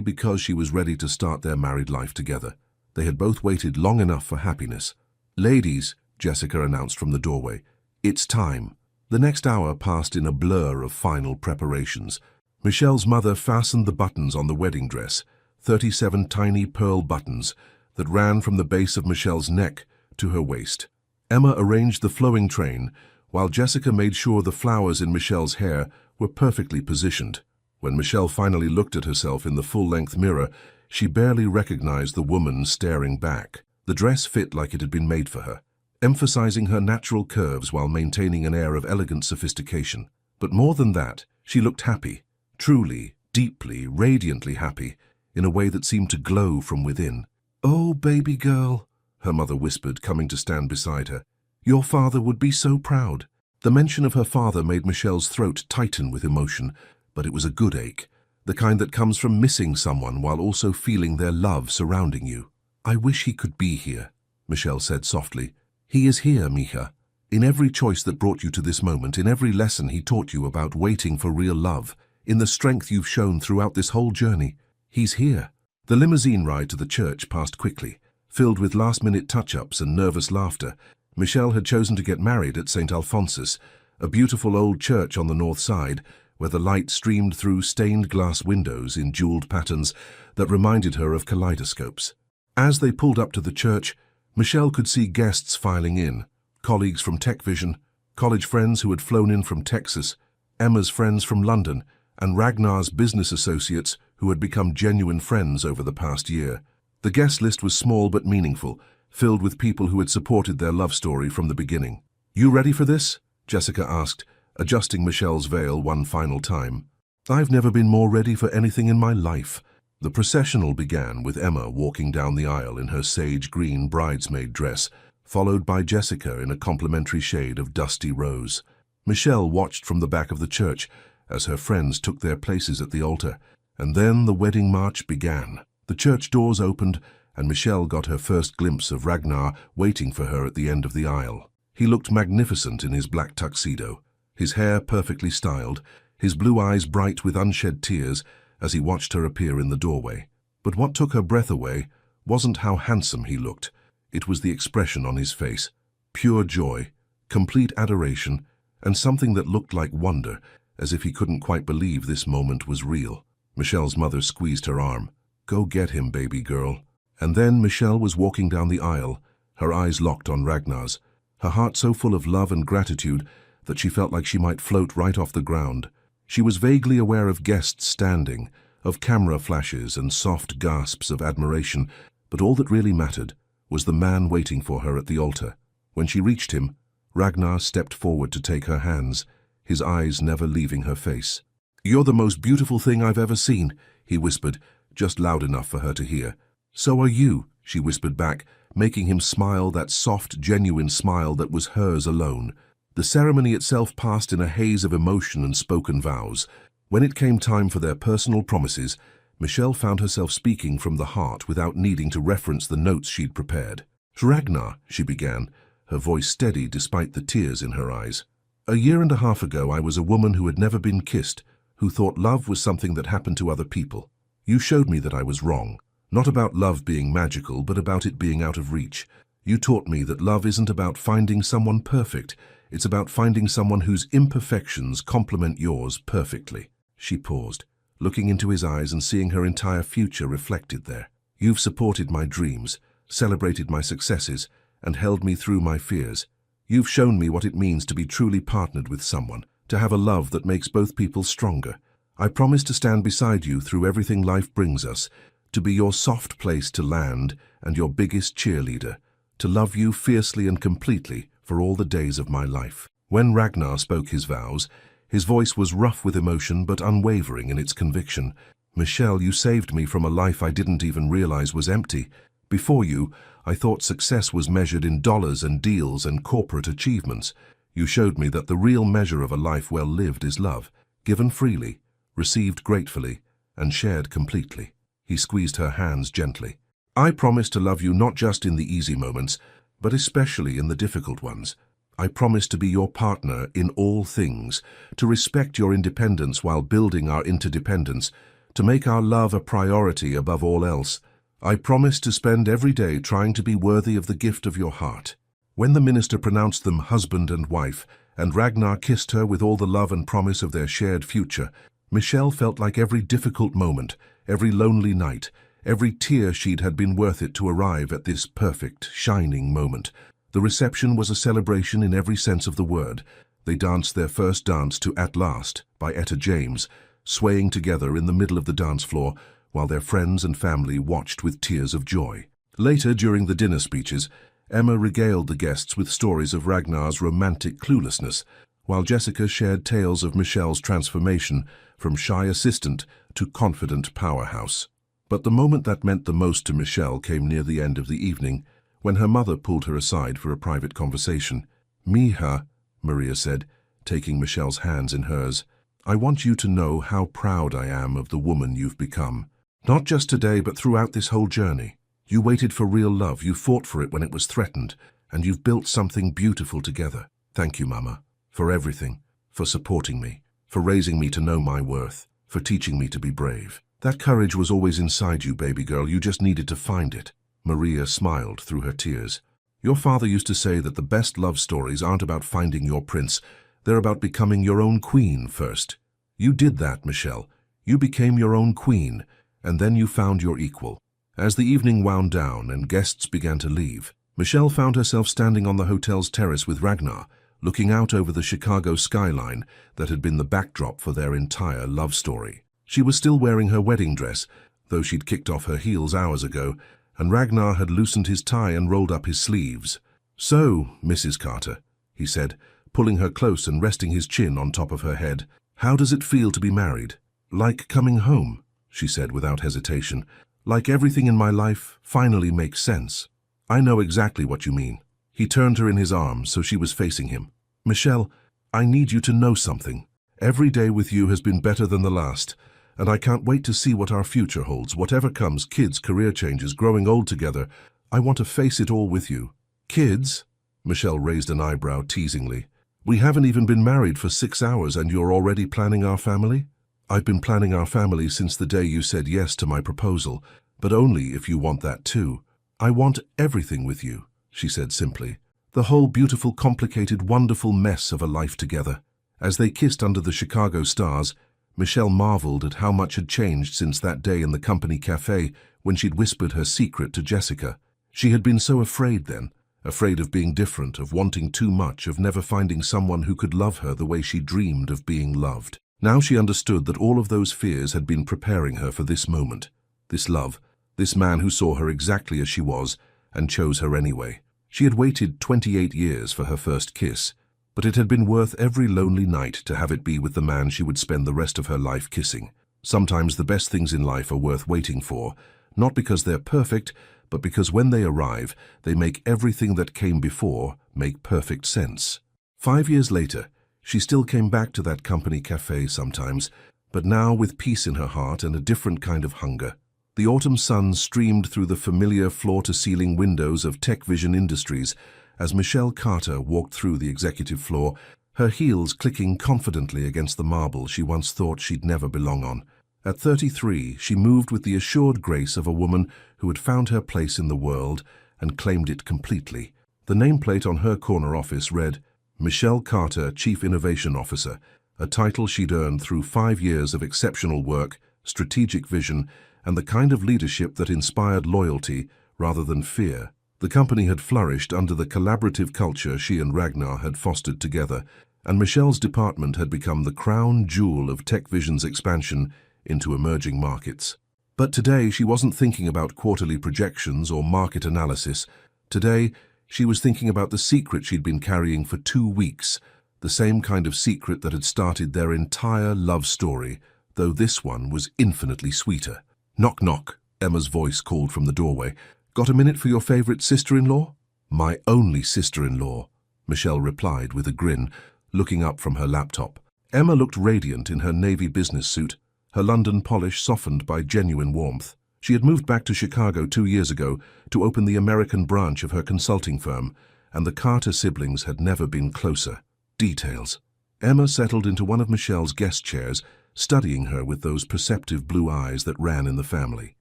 Speaker 1: because she was ready to start their married life together. They had both waited long enough for happiness. "Ladies," Jessica announced from the doorway, "it's time." The next hour passed in a blur of final preparations. Michelle's mother fastened the buttons on the wedding dress, 37 tiny pearl buttons that ran from the base of Michelle's neck to her waist. Emma arranged the flowing train, while Jessica made sure the flowers in Michelle's hair were perfectly positioned. When Michelle finally looked at herself in the full-length mirror, she barely recognized the woman staring back. The dress fit like it had been made for her, emphasizing her natural curves while maintaining an air of elegant sophistication. But more than that, she looked happy, truly, deeply, radiantly happy, in a way that seemed to glow from within. "Oh, baby girl," her mother whispered, coming to stand beside her. "Your father would be so proud." The mention of her father made Michelle's throat tighten with emotion, but it was a good ache, the kind that comes from missing someone while also feeling their love surrounding you. "I wish he could be here," Michelle said softly. "He is here, Mija. In every choice that brought you to this moment, in every lesson he taught you about waiting for real love, in the strength you've shown throughout this whole journey, he's here. The limousine ride to the church passed quickly, filled with last-minute touch-ups and nervous laughter. Michelle had chosen to get married at St. Alphonsus, a beautiful old church on the north side, where the light streamed through stained glass windows in jeweled patterns that reminded her of kaleidoscopes. As they pulled up to the church, Michelle could see guests filing in, colleagues from TechVision, college friends who had flown in from Texas, Emma's friends from London, and Ragnar's business associates who had become genuine friends over the past year. The guest list was small but meaningful, filled with people who had supported their love story from the beginning. "You ready for this?" Jessica asked, adjusting Michelle's veil one final time. "I've never been more ready for anything in my life." The processional began with Emma walking down the aisle in her sage green bridesmaid dress, followed by Jessica in a complementary shade of dusty rose. Michelle watched from the back of the church as her friends took their places at the altar, and then the wedding march began. The church doors opened, and Michelle got her first glimpse of Ragnar waiting for her at the end of the aisle. He looked magnificent in his black tuxedo, his hair perfectly styled, his blue eyes bright with unshed tears as he watched her appear in the doorway. But what took her breath away wasn't how handsome he looked. It was the expression on his face, pure joy, complete adoration, and something that looked like wonder, as if he couldn't quite believe this moment was real. Michelle's mother squeezed her arm. "Go get him, baby girl." And then Michelle was walking down the aisle, her eyes locked on Ragnar's, her heart so full of love and gratitude that she felt like she might float right off the ground. She was vaguely aware of guests standing, of camera flashes and soft gasps of admiration, but all that really mattered was the man waiting for her at the altar. When she reached him, Ragnar stepped forward to take her hands, his eyes never leaving her face. "You're the most beautiful thing I've ever seen," he whispered, just loud enough for her to hear. "So are you," she whispered back, making him smile, that soft, genuine smile that was hers alone. The ceremony itself passed in a haze of emotion and spoken vows. When it came time for their personal promises, Michelle found herself speaking from the heart without needing to reference the notes she'd prepared. "Ragnar," she began, her voice steady despite the tears in her eyes. "A year and a half ago I was a woman who had never been kissed, who thought love was something that happened to other people. You showed me that I was wrong. Not about love being magical, but about it being out of reach. You taught me that love isn't about finding someone perfect. It's about finding someone whose imperfections complement yours perfectly." She paused, looking into his eyes and seeing her entire future reflected there. "You've supported my dreams, celebrated my successes, and held me through my fears. You've shown me what it means to be truly partnered with someone, to have a love that makes both people stronger. I promise to stand beside you through everything life brings us, to be your soft place to land and your biggest cheerleader, to love you fiercely and completely for all the days of my life." When Ragnar spoke his vows, his voice was rough with emotion but unwavering in its conviction. "Michelle, you saved me from a life I didn't even realize was empty. Before you, I thought success was measured in dollars and deals and corporate achievements. You showed me that the real measure of a life well lived is love, given freely, received gratefully, and shared completely." He squeezed her hands gently. "I promise to love you not just in the easy moments, but especially in the difficult ones. I promise to be your partner in all things, to respect your independence while building our interdependence, to make our love a priority above all else. I promise to spend every day trying to be worthy of the gift of your heart." When the minister pronounced them husband and wife, and Ragnar kissed her with all the love and promise of their shared future, Michelle felt like every difficult moment, every lonely night, every tear she'd had been worth it to arrive at this perfect, shining moment. The reception was a celebration in every sense of the word. They danced their first dance to "At Last" by Etta James, swaying together in the middle of the dance floor, while their friends and family watched with tears of joy. Later, during the dinner speeches, Emma regaled the guests with stories of Ragnar's romantic cluelessness, while Jessica shared tales of Michelle's transformation from shy assistant to confident powerhouse. But the moment that meant the most to Michelle came near the end of the evening, when her mother pulled her aside for a private conversation. "Mija," Maria said, taking Michelle's hands in hers, "I want you to know how proud I am of the woman you've become. Not just today, but throughout this whole journey. You waited for real love, you fought for it when it was threatened, and you've built something beautiful together. Thank you, Mama, for everything, for supporting me, for raising me to know my worth, for teaching me to be brave. That courage was always inside you, baby girl. You just needed to find it. Maria smiled through her tears. Your father used to say that the best love stories aren't about finding your prince. They're about becoming your own queen first. You did that, Michelle. You became your own queen, and then you found your equal. As the evening wound down and guests began to leave, Michelle found herself standing on the hotel's terrace with Ragnar, looking out over the Chicago skyline that had been the backdrop for their entire love story. She was still wearing her wedding dress, though she'd kicked off her heels hours ago, and Ragnar had loosened his tie and rolled up his sleeves. "So, Mrs. Carter," he said, pulling her close and resting his chin on top of her head, "how does it feel to be married?" "Like coming home," she said without hesitation. "Like everything in my life finally makes sense." "I know exactly what you mean." He turned her in his arms so she was facing him. "Michelle, I need you to know something. Every day with you has been better than the last, and I can't wait to see what our future holds. Whatever comes, kids, career changes, growing old together, I want to face it all with you." "Kids?" Michelle raised an eyebrow teasingly. "We haven't even been married for 6 hours and you're already planning our family?" "I've been planning our family since the day you said yes to my proposal, but only if you want that too." "I want everything with you," she said simply. "The whole beautiful, complicated, wonderful mess of a life together." As they kissed under the Chicago stars, Michelle marveled at how much had changed since that day in the company cafe when she'd whispered her secret to Jessica. She had been so afraid then, afraid of being different, of wanting too much, of never finding someone who could love her the way she dreamed of being loved. Now she understood that all of those fears had been preparing her for this moment, this love, this man who saw her exactly as she was and chose her anyway. She had waited 28 years for her first kiss, but it had been worth every lonely night to have it be with the man she would spend the rest of her life kissing. Sometimes the best things in life are worth waiting for, not because they're perfect, but because when they arrive, they make everything that came before make perfect sense. 5 years later, she still came back to that company cafe sometimes, but now with peace in her heart and a different kind of hunger. The autumn sun streamed through the familiar floor-to-ceiling windows of Tech Vision Industries as Michelle Carter walked through the executive floor, her heels clicking confidently against the marble she once thought she'd never belong on. At 33, she moved with the assured grace of a woman who had found her place in the world and claimed it completely. The nameplate on her corner office read, Michelle Carter, Chief Innovation Officer, a title she'd earned through 5 years of exceptional work, strategic vision, and the kind of leadership that inspired loyalty rather than fear. The company had flourished under the collaborative culture she and Ragnar had fostered together, and Michelle's department had become the crown jewel of Tech Vision's expansion into emerging markets. But today she wasn't thinking about quarterly projections or market analysis. Today she was thinking about the secret she'd been carrying for 2 weeks, the same kind of secret that had started their entire love story, though this one was infinitely sweeter. "Knock, knock," Emma's voice called from the doorway. "Got a minute for your favorite sister-in-law?" "My only sister-in-law," Michelle replied with a grin, looking up from her laptop. Emma looked radiant in her navy business suit, her London polish softened by genuine warmth. She had moved back to Chicago 2 years ago to open the American branch of her consulting firm, and the Carter siblings had never been closer. Details. Emma settled into one of Michelle's guest chairs, studying her with those perceptive blue eyes that ran in the family.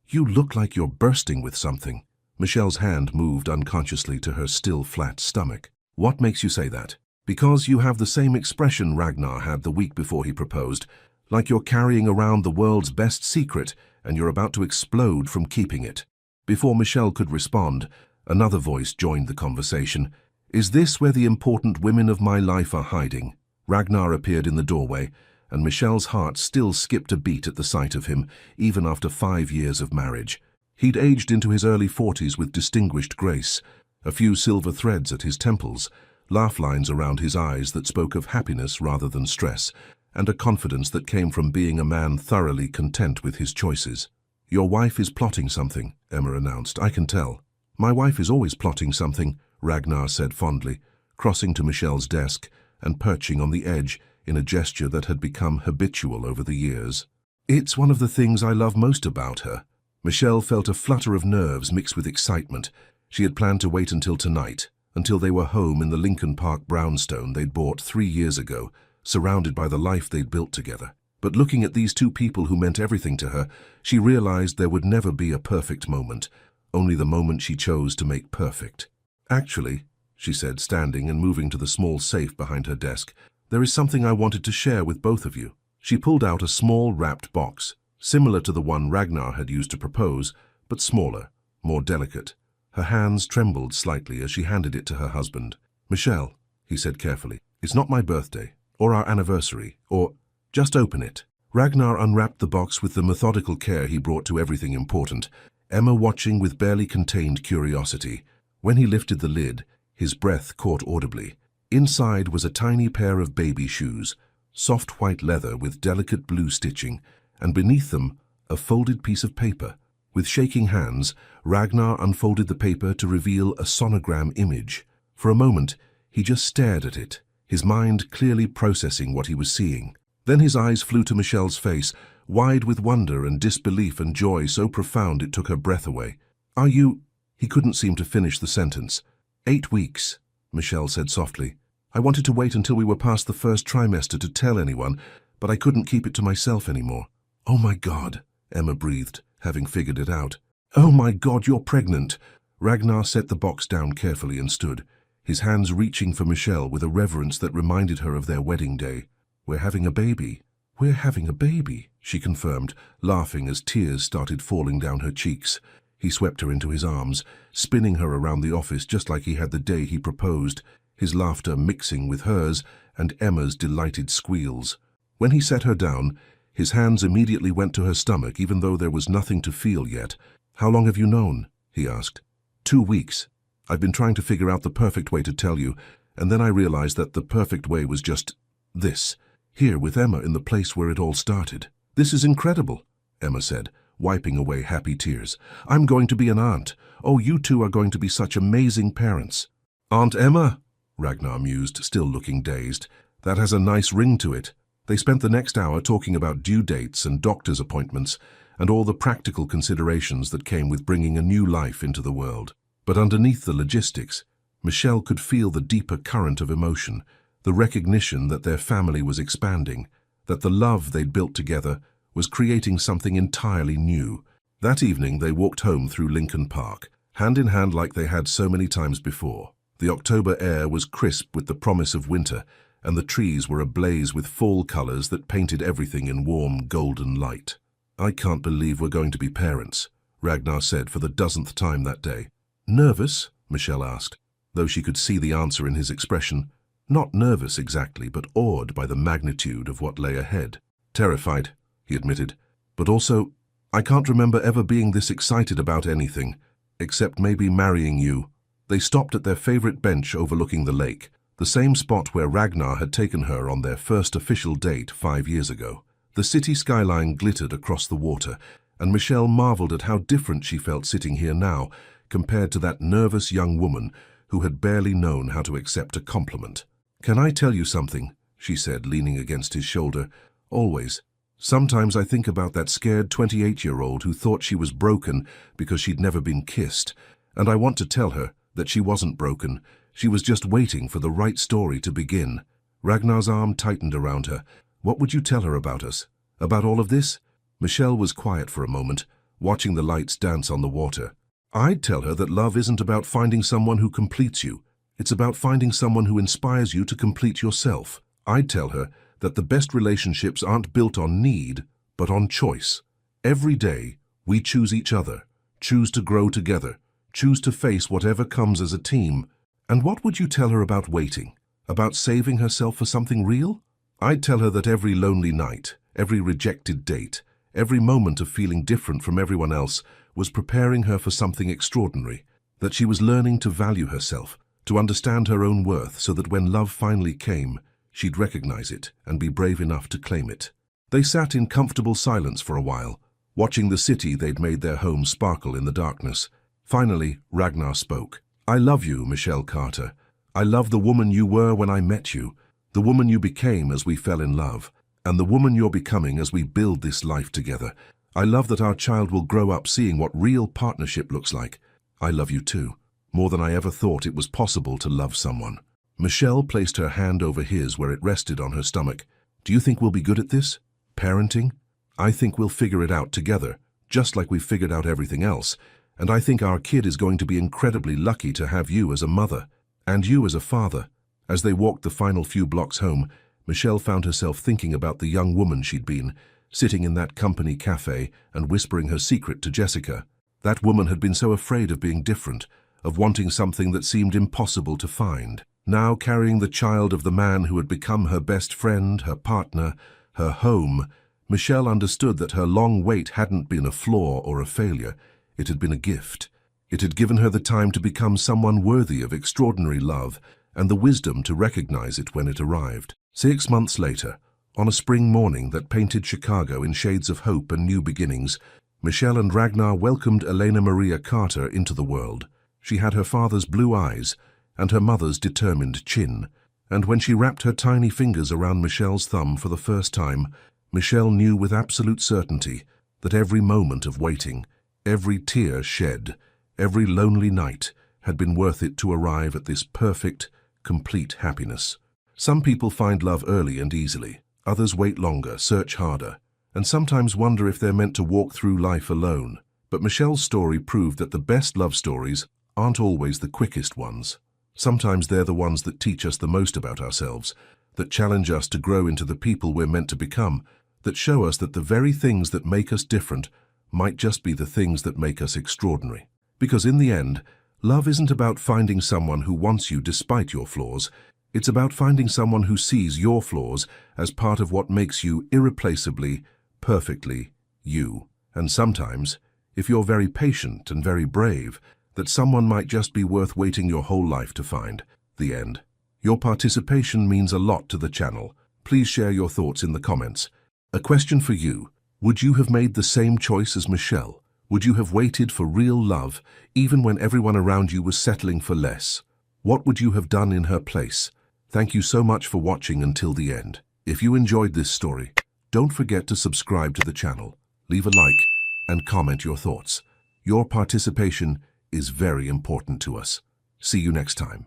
Speaker 1: "You look like you're bursting with something." Michelle's hand moved unconsciously to her still flat stomach. "What makes you say that?" "Because you have the same expression Ragnar had the week before he proposed, like you're carrying around the world's best secret and you're about to explode from keeping it." Before Michelle could respond, another voice joined the conversation. "Is this where the important women of my life are hiding?" Ragnar appeared in the doorway, and Michelle's heart still skipped a beat at the sight of him, even after 5 years of marriage. He'd aged into his early 40s with distinguished grace, a few silver threads at his temples, laugh lines around his eyes that spoke of happiness rather than stress, and a confidence that came from being a man thoroughly content with his choices. "Your wife is plotting something," Emma announced. "I can tell." "My wife is always plotting something," Ragnar said fondly, crossing to Michelle's desk and perching on the edge in a gesture that had become habitual over the years. "It's one of the things I love most about her." Michelle felt a flutter of nerves mixed with excitement. She had planned to wait until tonight, until they were home in the Lincoln Park brownstone they'd bought 3 years ago, surrounded by the life they'd built together. But looking at these two people who meant everything to her, she realized there would never be a perfect moment, only the moment she chose to make perfect. "Actually," she said, standing and moving to the small safe behind her desk, "there is something I wanted to share with both of you." She pulled out a small wrapped box, similar to the one Ragnar had used to propose, but smaller, more delicate. Her hands trembled slightly as she handed it to her husband. "Michelle," he said carefully, "it's not my birthday, or our anniversary, or... just open it." Ragnar unwrapped the box with the methodical care he brought to everything important, Emma watching with barely contained curiosity. When he lifted the lid, his breath caught audibly. Inside was a tiny pair of baby shoes, soft white leather with delicate blue stitching, and beneath them, a folded piece of paper. With shaking hands, Ragnar unfolded the paper to reveal a sonogram image. For a moment, he just stared at it, his mind clearly processing what he was seeing. Then his eyes flew to Michelle's face, wide with wonder and disbelief and joy so profound it took her breath away. "Are you—" He couldn't seem to finish the sentence. 8 weeks, Michelle said softly. "I wanted to wait until we were past the first trimester to tell anyone, but I couldn't keep it to myself anymore." "Oh my God," Emma breathed, having figured it out. "Oh my God, you're pregnant." Ragnar set the box down carefully and stood, his hands reaching for Michelle with a reverence that reminded her of their wedding day. "We're having a baby." "We're having a baby," she confirmed, laughing as tears started falling down her cheeks. He swept her into his arms, spinning her around the office just like he had the day he proposed, his laughter mixing with hers and Emma's delighted squeals. When he set her down, his hands immediately went to her stomach even though there was nothing to feel yet. "How long have you known?" he asked. 2 weeks. I've been trying to figure out the perfect way to tell you, and then I realized that the perfect way was just this. Here with Emma in the place where it all started." "This is incredible," Emma said, wiping away happy tears. "I'm going to be an aunt. Oh, you two are going to be such amazing parents." "Aunt Emma," Ragnar mused, still looking dazed. "That has a nice ring to it." They spent the next hour talking about due dates and doctor's appointments and all the practical considerations that came with bringing a new life into the world. But underneath the logistics, Michelle could feel the deeper current of emotion, the recognition that their family was expanding, that the love they'd built together was creating something entirely new. That evening they walked home through Lincoln Park, hand in hand like they had so many times before. The October air was crisp with the promise of winter, and the trees were ablaze with fall colors that painted everything in warm golden light. "I can't believe we're going to be parents," Ragnar said for the 10th time that day. "Nervous?" Michelle asked, though she could see the answer in his expression. Not nervous exactly, but awed by the magnitude of what lay ahead. "Terrified," he admitted, "but also, I can't remember ever being this excited about anything, except maybe marrying you." They stopped at their favorite bench overlooking the lake, the same spot where Ragnar had taken her on their first official date 5 years ago. The city skyline glittered across the water, and Michelle marveled at how different she felt sitting here now compared to that nervous young woman who had barely known how to accept a compliment. "Can I tell you something?" she said, leaning against his shoulder. "Always. Sometimes I think about that scared 28-year-old who thought she was broken because she'd never been kissed, and I want to tell her that she wasn't broken. She was just waiting for the right story to begin." Ragnar's arm tightened around her. "What would you tell her about us? About all of this?" Michelle was quiet for a moment, watching the lights dance on the water. "I'd tell her that love isn't about finding someone who completes you. It's about finding someone who inspires you to complete yourself. I'd tell her that the best relationships aren't built on need, but on choice. Every day, we choose each other, choose to grow together, choose to face whatever comes as a team." "And what would you tell her about waiting? About saving herself for something real?" "I'd tell her that every lonely night, every rejected date, every moment of feeling different from everyone else was preparing her for something extraordinary, that she was learning to value herself, to understand her own worth so that when love finally came, she'd recognize it and be brave enough to claim it." They sat in comfortable silence for a while, watching the city they'd made their home sparkle in the darkness. Finally, Ragnar spoke. "I love you, Michelle Carter. I love the woman you were when I met you, the woman you became as we fell in love, and the woman you're becoming as we build this life together. I love that our child will grow up seeing what real partnership looks like. I love you too." more than I ever thought it was possible to love someone. Michelle placed her hand over his where it rested on her stomach. Do you think we'll be good at this? Parenting? I think we'll figure it out together, just like we've figured out everything else. And I think our kid is going to be incredibly lucky to have you as a mother, and you as a father. As they walked the final few blocks home, Michelle found herself thinking about the young woman she'd been, sitting in that company cafe and whispering her secret to Jessica. That woman had been so afraid of being different, of wanting something that seemed impossible to find. Now carrying the child of the man who had become her best friend, her partner, her home, Michelle understood that her long wait hadn't been a flaw or a failure. It had been a gift. It had given her the time to become someone worthy of extraordinary love and the wisdom to recognize it when it arrived. 6 months later, on a spring morning that painted Chicago in shades of hope and new beginnings, Michelle and Ragnar welcomed Elena Maria Carter into the world. She had her father's blue eyes and her mother's determined chin, and when she wrapped her tiny fingers around Michelle's thumb for the first time, Michelle knew with absolute certainty that every moment of waiting, every tear shed, every lonely night had been worth it to arrive at this perfect, complete happiness. Some people find love early and easily. Others wait longer, search harder, and sometimes wonder if they're meant to walk through life alone. But Michelle's story proved that the best love stories aren't always the quickest ones. Sometimes they're the ones that teach us the most about ourselves, that challenge us to grow into the people we're meant to become, that show us that the very things that make us different might just be the things that make us extraordinary. Because in the end, love isn't about finding someone who wants you despite your flaws. It's about finding someone who sees your flaws as part of what makes you irreplaceably, perfectly you. And sometimes, if you're very patient and very brave, that someone might just be worth waiting your whole life to find. The end. Your participation means a lot to the channel. Please share your thoughts in the comments. A question for you. Would you have made the same choice as Michelle? Would you have waited for real love, even when everyone around you was settling for less? What would you have done in her place? Thank you so much for watching until the end. If you enjoyed this story, don't forget to subscribe to the channel, leave a like, and comment your thoughts. Your participation is very important to us. See you next time.